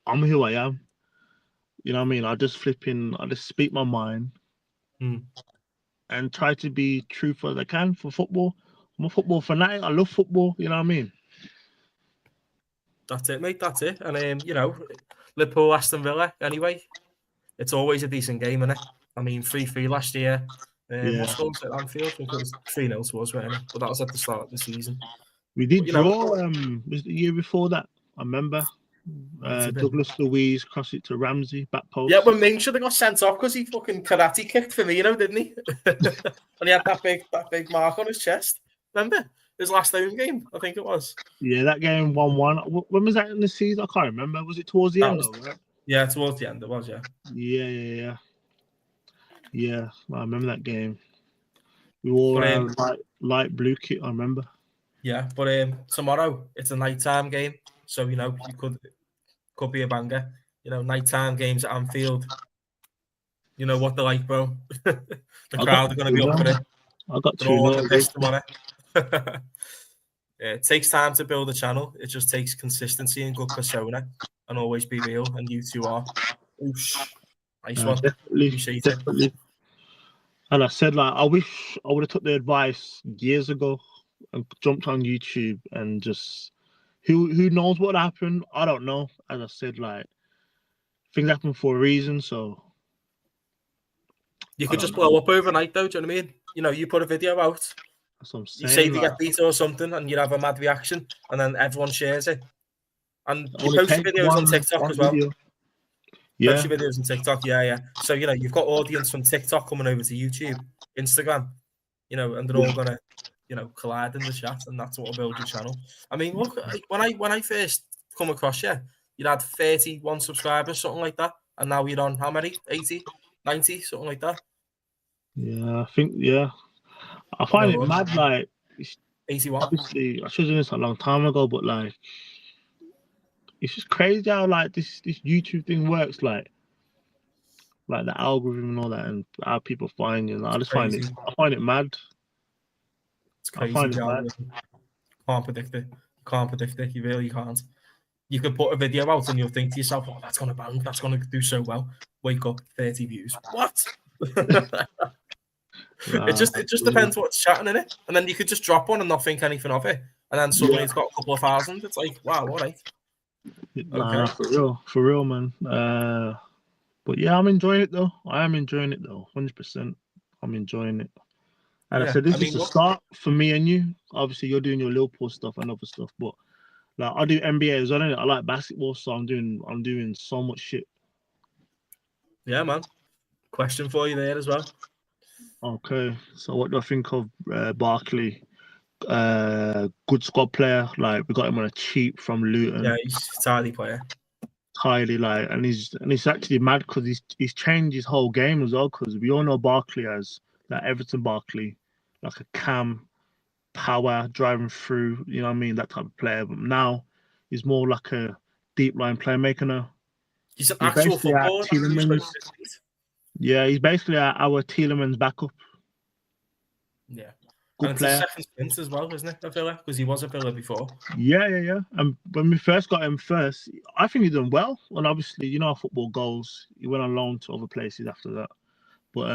I'm who I am. You know what I mean? I just speak my mind and try to be truthful as I can for football. I'm a football fanatic. I love football. You know what I mean? That's it, mate. That's it. And Liverpool, Aston Villa. Anyway, it's always a decent game, isn't it? I mean, 3-3 last year. What score was it at Anfield? I think it was 3-0 to us, wasn't it? But that was at the start of the season. We did draw. Was the year before that? I remember. Douglas Luiz crossed it to Ramsey, back post. Yeah, when Ming should have got sent off because he fucking karate kicked for me, didn't he? And he had that big mark on his chest. Remember? His last home game, I think it was. Yeah, that game 1-1. When was that in the season? I can't remember. Was it towards the end, right? Yeah, towards the end it was, Yeah. Yeah, I remember that game. We wore But, light blue kit. I remember. yeah, but tomorrow it's a nighttime game, so you could be a banger. Nighttime games at Anfield. You know what they're like, bro. The crowd are going to be up for it. I got They're 2 all on no. the piss tomorrow. Yeah, it takes time to build a channel. It just takes consistency and good persona, and always be real. And you two are. Oosh. Nice one. Appreciate Definitely. And I said, like, I wish I would have took the advice years ago and jumped on YouTube and just who knows what happened? I don't know. As I said, like, things happen for a reason, so you could just blow up overnight, though. Do you know what I mean? You put a video out. That's what I'm You saying. say they get beat or something, and you have a mad reaction, and then everyone shares it. And you only post your take videos on TikTok one as well. video. Post Yeah, your videos on TikTok, yeah. So you've got audience from TikTok coming over to YouTube, Instagram, and they're all gonna, collide in the chat, and that's what will build your channel. I mean, look, when I first come across you, you had 31 subscribers, something like that, and now you're on how many? 80, 90, something like that. yeah. I think I find it mad. Like, 81. Obviously, I should have done this a long time ago, but like, it's just crazy how like this YouTube thing works. Like the algorithm and all that, and how people find you. Like, I find it mad. It's crazy. Can't predict it. Can't predict it. You really can't. You could put a video out and you'll think to yourself, "Oh, that's gonna bang. That's gonna do so well." Wake up, 30 views. What? It just depends what's chatting in it, and then you could just drop one and not think anything of it, and then suddenly it's got a couple of thousand. It's like, wow, all right. Nah, for real, man. But yeah, I'm enjoying it though. I am enjoying it though, 100%. I'm enjoying it. And I said this is the start for me and you. Obviously, you're doing your Liverpool stuff and other stuff, but like I do NBA as well. I like basketball, so I'm doing so much shit. Yeah, man. Question for you there as well. Okay, so what do I think of Barkley? Good squad player. Like we got him on a cheap from Luton. Yeah, he's a tidy player. Highly like, and he's actually mad because he's changed his whole game as well. Because we all know Barkley as like Everton Barkley, like a cam, power driving through. You know what I mean? That type of player. But now he's more like a deep line playmaker now. He's an actual footballer. Yeah, he's basically our Tielemans backup. Yeah. Good and player. It's a second stint as well, isn't it, a Villa? Because he was a Villa before. Yeah. And when we first got him I think he done well. And obviously, you know how football goes. He went on loan to other places after that. But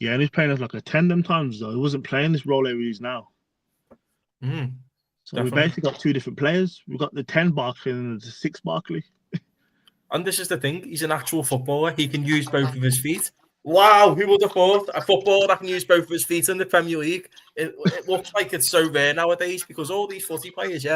yeah, and he's playing as like a 10 them times though. He wasn't playing this role he is now. So definitely. We basically got 2 different players. We've got the 10 Barkley and the 6 Barkley. And this is the thing, he's an actual footballer. He can use both of his feet. Wow, who would have thought a footballer that can use both of his feet in the Premier League? It looks like it's so rare nowadays because all these footy players,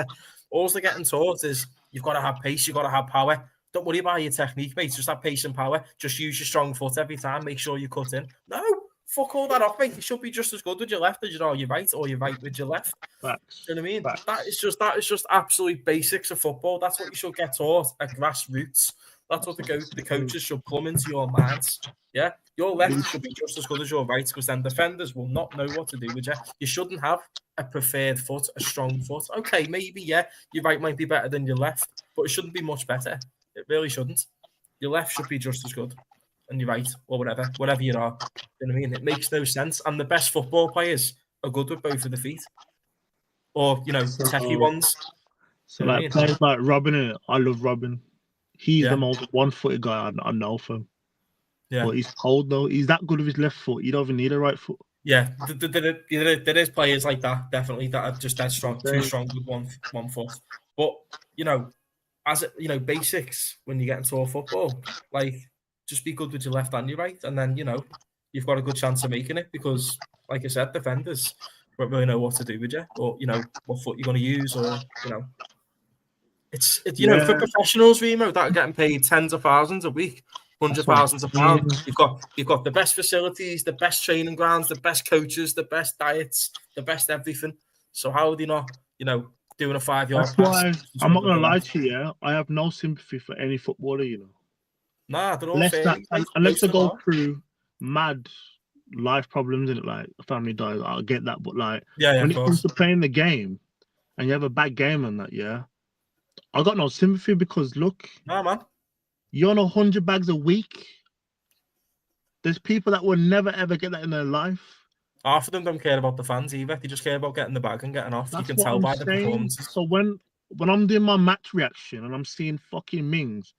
all they're getting taught is you've got to have pace, you've got to have power. Don't worry about your technique, mate. Just have pace and power. Just use your strong foot every time. Make sure you cut in. No, fuck all that off, mate. You should be just as good with your left as you are your right, or your right with your left. Facts. Do you know what I mean? Facts. That is just absolute basics of football. That's what you should get taught at grassroots. That's what the coaches should plumb into your minds. Yeah, your left should be just as good as your right, because then defenders will not know what to do with you. You shouldn't have a preferred foot, a strong foot. Okay, maybe, your right might be better than your left, but it shouldn't be much better. It really shouldn't. Your left should be just as good, and your right, or whatever you are. You know what I mean? It makes no sense. And the best football players are good with both of the feet, or techie ones. So like players like Robin, I love Robin. He's the most one-footed guy I know from. Yeah, but he's cold though. He's that good with his left foot. You don't even need a right foot. Yeah, there is players like that definitely that are just that strong, too strong with one foot. But as basics when you get into a football, like just be good with your left and your right, and then you've got a good chance of making it because, like I said, defenders won't really know what to do with you, or what foot you're going to use, or It's for professionals, Remo, that are getting paid tens of thousands a week, £100,000 a pound. You've got the best facilities, the best training grounds, the best coaches, the best diets, the best everything. So how are they not, doing a 5-yard pass? That's why I'm not gonna lie to you. I have no sympathy for any footballer. Nah, they're all fair. Unless they go through mad life problems and like a family dies. I'll get that, but like Yeah, when of it comes course. to playing the game and you have a bad game and that, yeah, I got no sympathy because look, Nah, man. you're on 100 bags a week. There's people that will never ever get that in their life. Half of them don't care about the fans either. They just care about getting the bag and getting off. You That's can what tell I'm by the saying. performances. So when I'm doing my match reaction and I'm seeing fucking Mings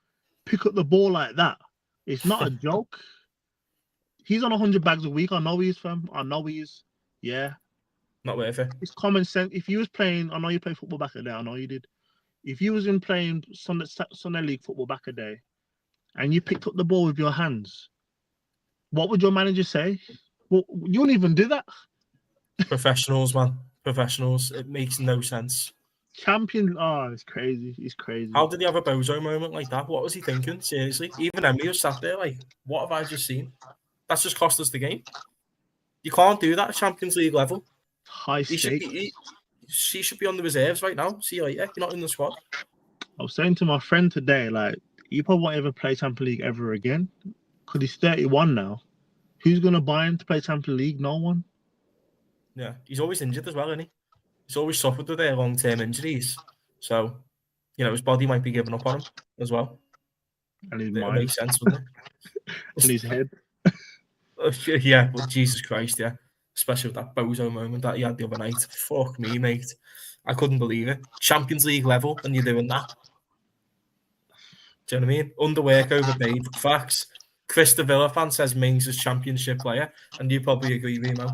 pick up the ball like that, it's not a joke. He's on 100 bags a week. I know he is, fam. I know he is. Yeah, Not worth it. it's common sense. If you was playing, I know you play football back a day. I know you did. If you was in playing Sunday league football back a day, and you picked up the ball with your hands, what would your manager say? Well, you wouldn't even do that. Professionals, man. Professionals. It makes no sense. Champion, oh, it's crazy. It's crazy. How did he have a bozo moment like that? What was he thinking? Seriously. Even Emily was sat there like, what have I just seen? That's just cost us the game. You can't do that at Champions League level. High He should be. stakes. She should be on the reserves right now. See you later. You're not in the squad. I was saying to my friend today, like, you probably won't ever play Champions League ever again. Because he's 31 now. Who's going to buy him to play Champions League? No one. Yeah, he's always injured as well, isn't he? He's always suffered with their long-term injuries. So, his body might be giving up on him as well. And his It mind. makes sense, wouldn't And his head. it? Yeah, but Jesus Christ, yeah. Especially with that bozo moment that he had the other night. Fuck me, mate. I couldn't believe it. Champions League level, and you're doing that. Do you know what I mean? Underwork, overpaid. Facts. Chris the Villa fan says Mings is championship player, and you probably agree, Remo.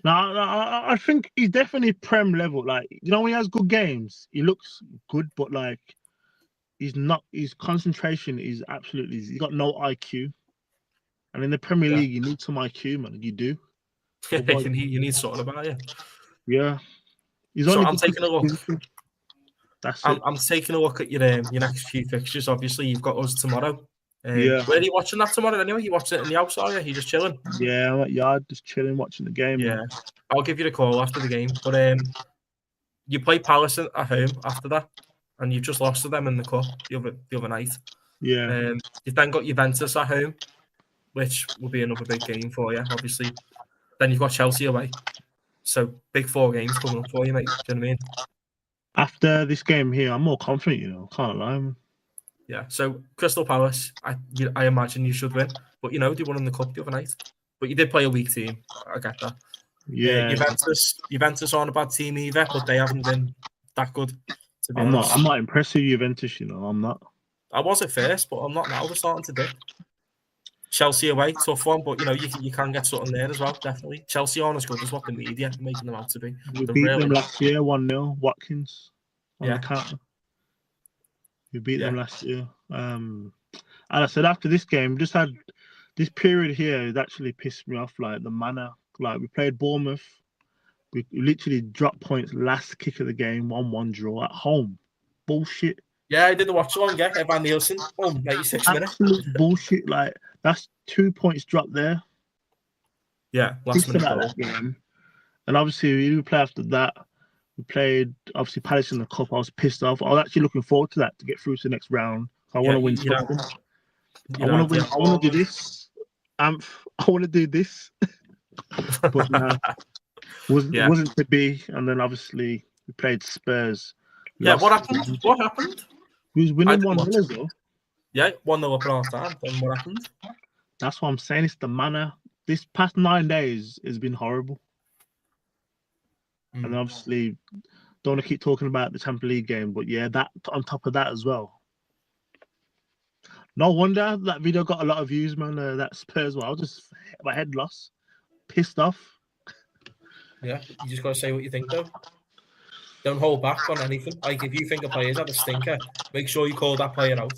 Now, I think he's definitely Prem level. Like, when he has good games, he looks good, but like, he's not. His concentration is absolutely. He's got no IQ. And in the Premier Yeah. League, you need some IQ, man. You do. you need something about you. Yeah. He's So only I'm good taking a look. That's it. I'm taking a look at your next few fixtures. Obviously, you've got us tomorrow. Yeah. Where are you watching that tomorrow anyway? You watching it in the house, are you? You just chilling? Yeah, I'm at yard, just chilling, watching the game. Yeah. Man. I'll give you the call after the game. But you play Palace at home after that, and you've just lost to them in the cup the other night. Yeah. You've then got Juventus at home, which will be another big game for you, obviously. Then you've got Chelsea away. So big 4 games coming up for you, mate. Do you know what I mean? After this game here, I'm more confident, can't lie. Man. Yeah. So Crystal Palace, I imagine you should win. But they won in the cup the other night. But you did play a weak team. I get that. Yeah. Juventus aren't a bad team either, but they haven't been that good, to be I'm honest. not impressed with Juventus, I'm not. I was at first, but I'm not now. They're starting to dip. Chelsea away, tough one, but you can get something there as well, definitely. Chelsea aren't as good as what the media are making them out to be. We They're beat really them last year, 1-0, Watkins on the Yeah. counter. We beat Yeah. them last year. And I said after this game, just had this period here, it actually pissed me off, like the manner. Like we played Bournemouth. We literally dropped points last kick of the game, 1-1 draw at home. Bullshit. Yeah, I did the watch along, yeah. Evan Nielsen, 96 minutes. Absolute bullshit. Like that's 2 points dropped there. Yeah, last Pissed minute about goal. that game. And obviously we play after that. We played obviously Palace in the cup. I was pissed off. I was actually looking forward to that to get through to the next round. I want to win something. I want to win. I want to do this. I want to do this. But no, wasn't to be. And then obviously we played Spurs. Yeah, what happened? What happened? Who's winning 1-0 as well? Yeah, 1-0 up at half time. Then what happened? That's what I'm saying. It's the manner. This past 9 days has been horrible. And obviously, don't want to keep talking about the Champions League game, but yeah, that on top of that as well. No wonder that video got a lot of views, man. That Spurs, well, I was just my head lost, pissed off. Yeah, you just got to say what you think, though. Don't hold back on anything. Like if you think a player's had a stinker, make sure you call that player out.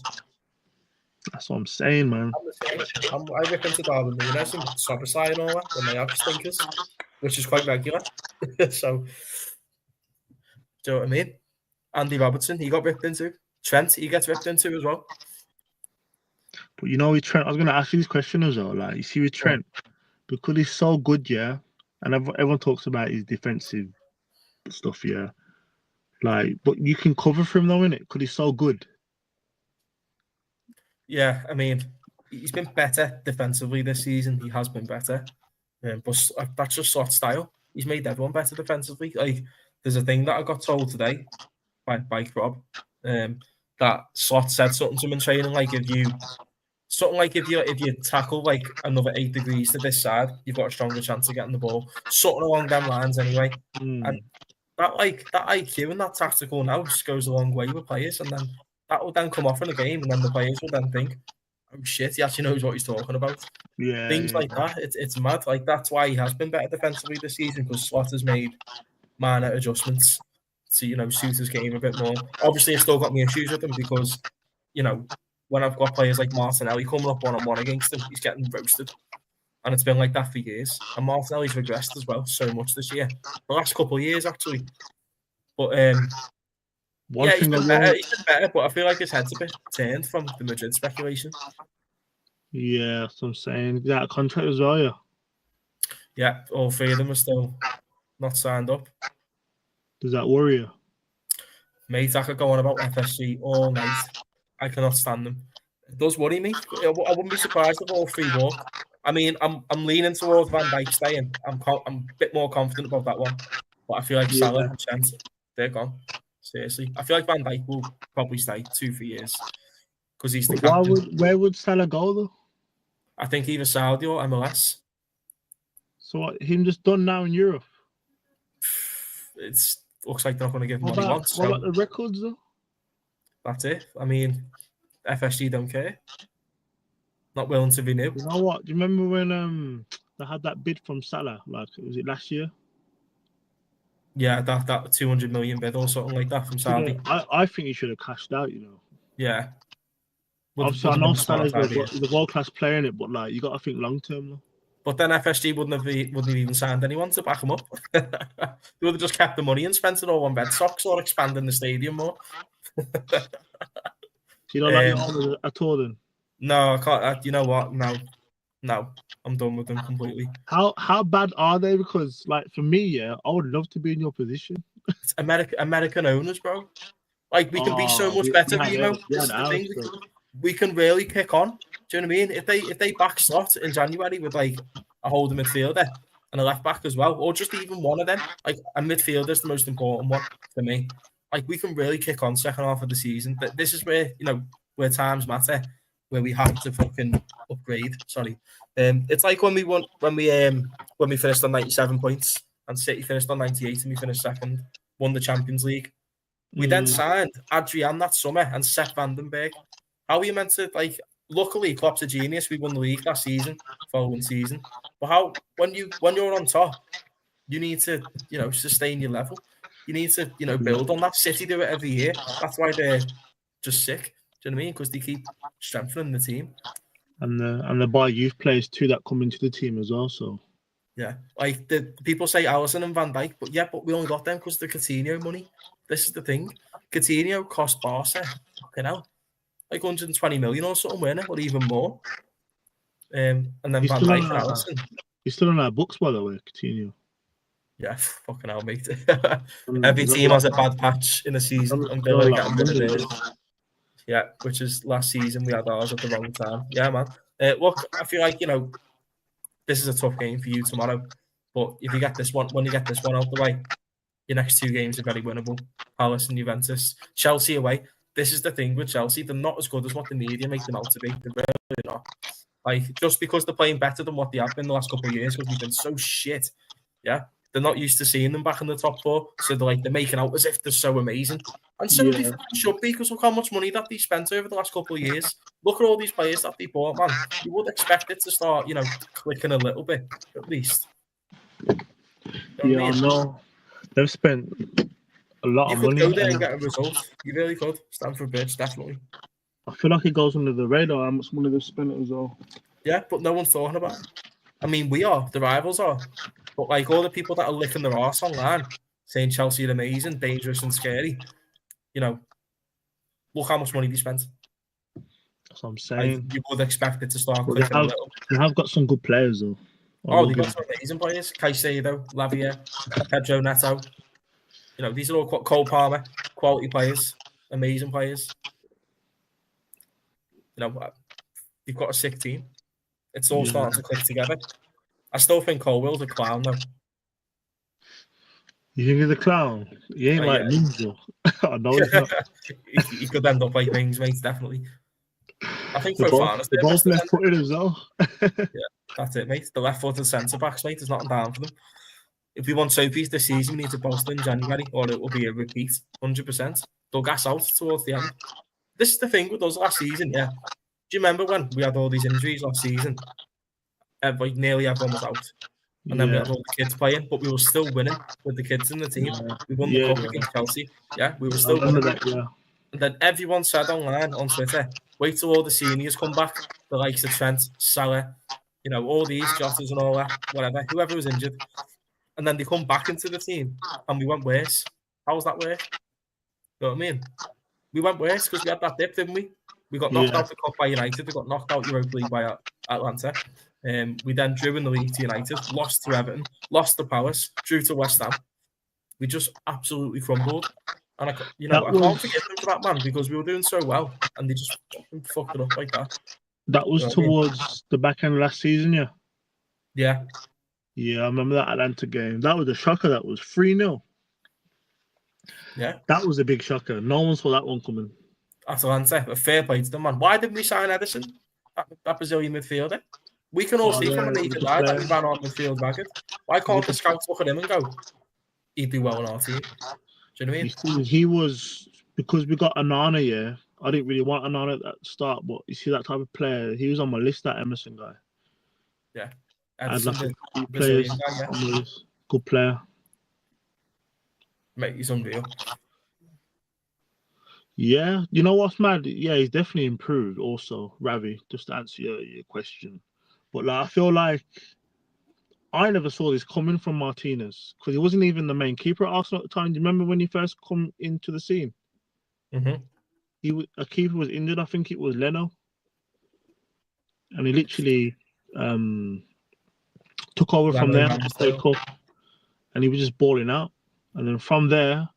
That's what I'm saying, man. I rip into Darwin Nunes and Sobersai and all that when they have stinkers, which is quite regular. So, do you know what I mean? Andy Robertson, he got ripped into. Trent, he gets ripped into as well. But with Trent, I was going to ask you this question as well. Like, you see with Trent, because he's so good, yeah, and everyone talks about his defensive stuff, yeah. Like, but you can cover for him though, innit? Because he's so good. Yeah, I mean, he's been better defensively this season. He has been better, but that's just Slot's style. He's made everyone better defensively. Like, there's a thing that I got told today by Rob, that Slot said something to him in training, like if you tackle like another 8 degrees to this side, you've got a stronger chance of getting the ball. Something along them lines, anyway. And that IQ and that tactical nous goes a long way with players, and then that will then come off in a game, and then the players will then think, "Oh shit, he actually knows what he's talking about." Things like that. It's mad. Like, that's why he has been better defensively this season, because Slot has made minor adjustments to suit his game a bit more. Obviously, I've still got my issues with him because when I've got players like Martinelli coming up one-on-one against him, he's getting roasted. And it's been like that for years. And Martinelli's regressed as well so much this year. The last couple of years, actually. But he's been better, but I feel like his head's a bit turned from the Madrid speculation. Yeah, that's what I'm saying. Is that a contract as well, yeah? Yeah, all 3 of them are still not signed up. Does that worry you? Mate, I could go on about FSG all night. I cannot stand them. It does worry me. I wouldn't be surprised if all 3 walk. I mean, I'm leaning towards Van Dijk staying. I'm a bit more confident about that one. But I feel like Salah and Chance, they're gone. Seriously. I feel like Van Dijk will probably stay 2-3 years. Because he's the captain. Where would Salah go, though? I think either Saudi or MLS. So what, him just done now in Europe? It looks like they're not going to give him what he wants. What about the records, though? That's it. I mean, FSG don't care. Not willing to renew. You know what? Do you remember when they had that bid from Salah? Like, was it last year? Yeah, that 200 million bid or something like that from Saudi. I think he should have cashed out, Yeah. Obviously, I know Salah's a world-class player in it, but like, you got to think long-term, though. But then FSG wouldn't have even signed anyone to back him up. They would have just kept the money and spent it all on Red Sox or expanding the stadium more. So you don't like the owners at all, then? No, I can't. You know what? No, I'm done with them completely. How bad are they? Because, like, for me, yeah, I would love to be in your position. It's American owners, bro. Like, we can be so much better, REMO. We can really kick on. Do you know what I mean? If they back Slot in January with like a holding midfielder and a left back as well, or just even one of them, like a midfielder is the most important one for me. Like, we can really kick on second half of the season. This is where times matter, where we have to fucking upgrade. Sorry, it's like when we finished on 97 points and City finished on 98 and we finished second, won the Champions League. We then signed Adrian that summer and Sepp Vandenberg. How are you meant to, like, luckily Klopp's a genius. We won the league last season, following season. But when you're on top, you need to, sustain your level. You need to, build on that. City do it every year. That's why they're just sick. Do you know what I mean? Because they keep strengthening the team. And they buy youth players too that come into the team as well. So yeah, like the people say Alisson and Van Dijk, but we only got them because of the Coutinho money. This is the thing. Coutinho cost Barca, fucking hell, like 120 million or something, weren't it? Or even more. And then Van Dijk and Alisson. He's still on our books, by the way, Coutinho. Yeah, fucking hell, mate. Every team has a bad patch in a season. I'm going to get rid of theirs. Yeah, which is last season we had ours at the wrong time. Yeah, man. Look, I feel like, this is a tough game for you tomorrow. But if you get this one, when you get this one out the way, your next 2 games are very winnable. Palace and Juventus. Chelsea away. This is the thing with Chelsea. They're not as good as what the media make them out to be. They're really not. Like, just because they're playing better than what they have been the last couple of years, because we've been so shit. Yeah. They're not used to seeing them back in the top 4. So they're making out as if they're so amazing. And so they should be, because look how much money that they spent over the last couple of years. Look at all these players that they bought, man. You would expect it to start, clicking a little bit, at least. I know. They've spent a lot of money. You could go there and get a result. You really could. Stamford Bridge, definitely. I feel like it goes under the radar how much money they've spent as well. Yeah, but no one's talking about it. I mean, we are. The rivals are. But, like, all the people that are licking their arse online, saying Chelsea are amazing, dangerous and scary, look how much money they spent. That's what I'm saying. Like, you would expect it to start clicking a little. They have got some good players, though. They've got some amazing players. Caicedo, Lavia, Pedro Neto. These are all Cole Palmer, quality players, amazing players. They've got a sick team. It's all starting to click together. I still think Colwell's a clown, though. You think he's a clown? He ain't like Ninja. I know he's not. He could end up like Mings, mate, definitely. I think They're Fofana's both left-footed as well. That's it, mate. The left-footed centre-backs, mate, there's nothing down for them. If we want trophies this season, we need to bolster in January, or it will be a repeat, 100%. They'll gas out towards the end. This is the thing with us last season, yeah. Do you remember when we had all these injuries last season? Like nearly everyone was out. And then we had all the kids playing, but we were still winning with the kids in the team. We won the cup against Chelsea. Yeah, we were still winning. And then everyone said online on Twitter, wait till all the seniors come back, the likes of Trent, Salah, all these Jotters and all that, whatever, whoever was injured. And then they come back into the team, and we went worse. How was that worse? You know what I mean? We went worse because we had that dip, didn't we? We got knocked out the cup by United. We got knocked out Europa League by Atlanta. We then drew in the league to United, lost to Everton, lost to Palace, drew to West Ham. We just absolutely crumbled. And I can't forgive them for that, man, because we were doing so well, and they just fucked it up like that. That was towards the back end of last season, yeah? Yeah. Yeah, I remember that Atlanta game. That was a shocker. That was 3-0. Yeah. That was a big shocker. No one saw that one coming. Atlanta, a fair play to them, man. Why didn't we sign Edison, that Brazilian midfielder? We can all see from a naked eye that we ran our midfield ragged. Why can't the scouts look at him and go, he'd do well on our team? Do you know what I mean? You see, he was, because we got Anana, yeah. I didn't really want Anana at the start, but you see that type of player, he was on my list, that Emerson guy. Yeah. Edson, players on my list. Good player. Mate, he's unreal. Yeah, you know what's mad? Yeah, he's definitely improved also, Ravi, just to answer your question. But I feel like I never saw this coming from Martinez because he wasn't even the main keeper at Arsenal at the time. Do you remember when he first come into the scene? Mm-hmm. A keeper was injured. I think it was Leno, and he literally took over from there to stay cool, and he was just balling out. And then from there,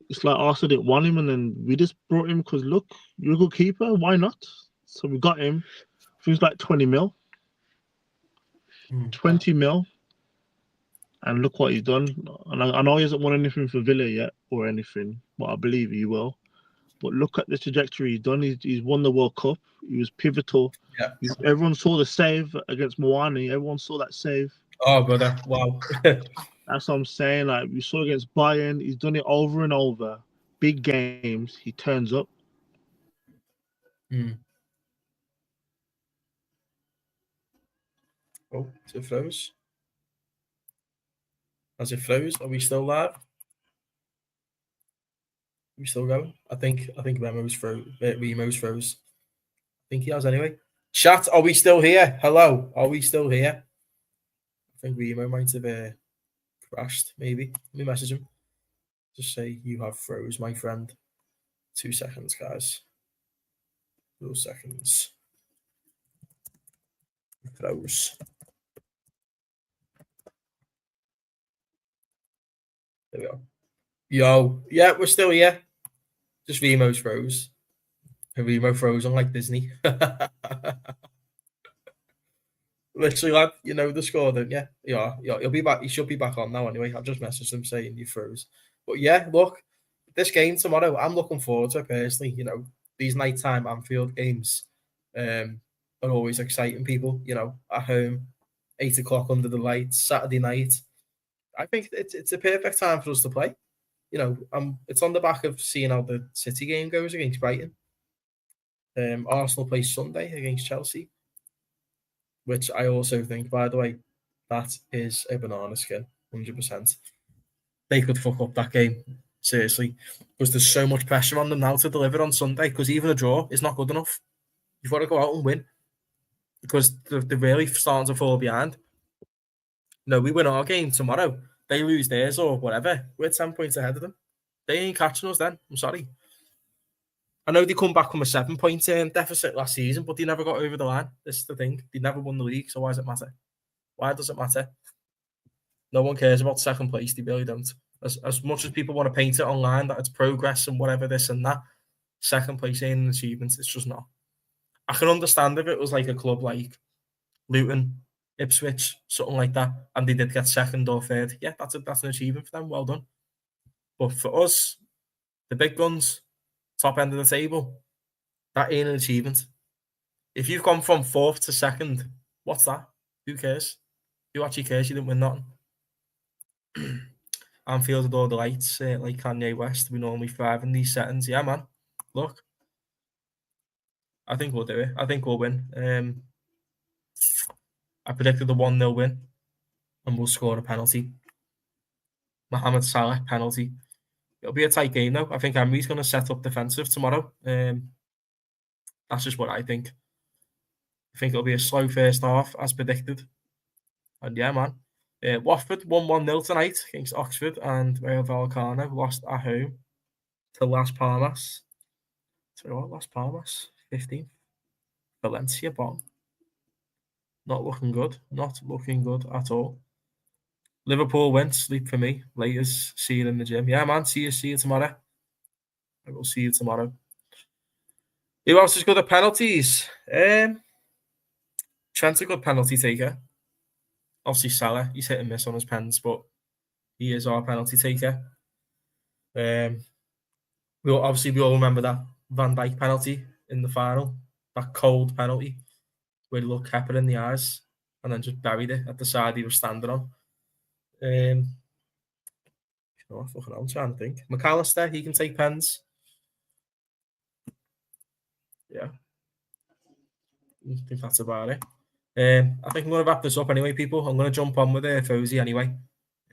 it's like Arsenal didn't want him, and then we just brought him because look, you're a good keeper. Why not? So we got him. I think it's like 20 mil. 20 mil, and look what he's done. And I know he hasn't won anything for Villa yet or anything, but I believe he will. But look at the trajectory he's done. He's won the World Cup. He was pivotal. Yeah. Everyone saw the save against Moani. Everyone saw that save. Oh, brother. Wow. That's what I'm saying. Like, we saw against Bayern. He's done it over and over. Big games. He turns up. Oh, is it froze? Has it froze? Are we still live? Are we still going? I think Remo's froze. Remo's froze. I think he has anyway. Chat, are we still here? Hello, are we still here? I think Remo might have crashed, maybe. Let me message him. Just say you have froze, my friend. 2 seconds, guys. 2 seconds. Froze. There we go. Yo, yeah, we're still here. Just Remo's froze. Remo froze on like Disney. Literally, lad, you know the score, don't you? Yeah, he'll be back. He should be back on now anyway. I've just messaged him saying you froze. But yeah, look, this game tomorrow, I'm looking forward to it personally. You know, these nighttime Anfield games are always exciting people, you know, at home, 8 o'clock under the lights, Saturday night. I think it's a perfect time for us to play. You know, it's on the back of seeing how the City game goes against Brighton. Arsenal plays Sunday against Chelsea, which I also think, by the way, that is a banana skin, 100%. They could fuck up that game, seriously, because there's so much pressure on them now to deliver on Sunday, because even a draw is not good enough. You've got to go out and win, because they're really starting to fall behind. No, we win our game tomorrow. They lose theirs or whatever. We're 10 points ahead of them. They ain't catching us then. I'm sorry. I know they come back from a 7-point deficit last season, but they never got over the line. This is the thing. They never won the league, so why does it matter? Why does it matter? No one cares about second place. They really don't. As much as people want to paint it online that it's progress and whatever, this and that, second place ain't an achievement. It's just not. I can understand if it was like a club like Luton, Ipswich, something like that, and they did get second or third. Yeah, that's an achievement for them. Well done. But for us, the big guns, top end of the table, that ain't an achievement. If you've gone from fourth to second, what's that? Who cares? Who actually cares? You didn't win nothing. Anfield with all the lights, like Kanye West. We normally thrive in these settings. Yeah, man. Look, I think we'll do it. I think we'll win. I predicted a 1-0 win, and we'll score a penalty. Mohamed Salah penalty. It'll be a tight game, though. I think Emery's going to set up defensive tomorrow. That's just what I think. I think it'll be a slow first half, as predicted. And yeah, man. Watford won 1-0 tonight against Oxford, and Rayo Vallecano lost at home to Las Palmas. So what, Las Palmas? 15th. Valencia bottom. Not looking good. Not looking good at all. Liverpool went. Sleep for me. Laters. See you in the gym. Yeah, man. See you tomorrow. I will see you tomorrow. Who else is good at penalties? Trent's a good penalty taker. Obviously, Salah. He's hit and miss on his pens, but he is our penalty taker. We all remember that Van Dijk penalty in the final. That cold penalty where he looked Kepa in the eyes and then just buried it at the side he was standing on. I'm trying to think. McAllister, he can take pens. Yeah. I think that's about it. I think I'm going to wrap this up anyway, people. I'm going to jump on with Fozy anyway.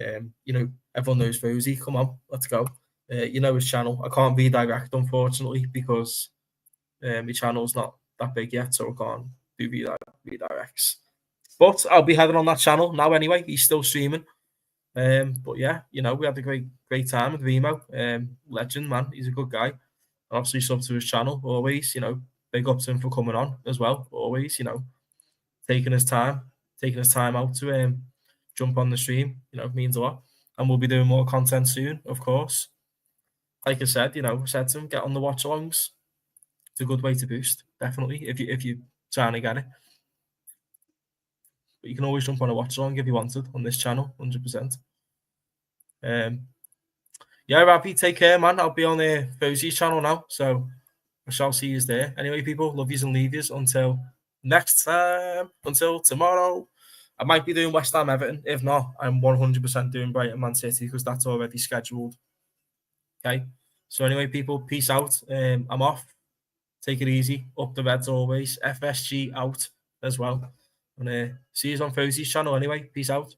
Everyone knows Fozy. Come on, let's go. His channel. I can't redirect, unfortunately, because my channel's not that big yet, so I can't do redirects. But I'll be heading on that channel now anyway. He's still streaming. But yeah, we had a great time with Remo. Legend, man. He's a good guy. Obviously, sub to his channel always. Big up to him for coming on as well. Always, taking his time out to jump on the stream. Means a lot. And we'll be doing more content soon, of course. Like I said, said to him, get on the watch alongs. It's a good way to boost, definitely, if you're trying to get it. But you can always jump on a watch along if you wanted on this channel, 100%. Yeah, Ravi, take care, man. I'll be on Fozy's channel now, so I shall see you there. Anyway, people, love yous and leave yous until next time, until tomorrow. I might be doing West Ham Everton. If not, I'm 100% doing Brighton Man City because that's already scheduled. Okay, so anyway, people, peace out. I'm off. Take it easy. Up the Reds always. FSG out as well. And see you on Fozy's channel anyway. Peace out.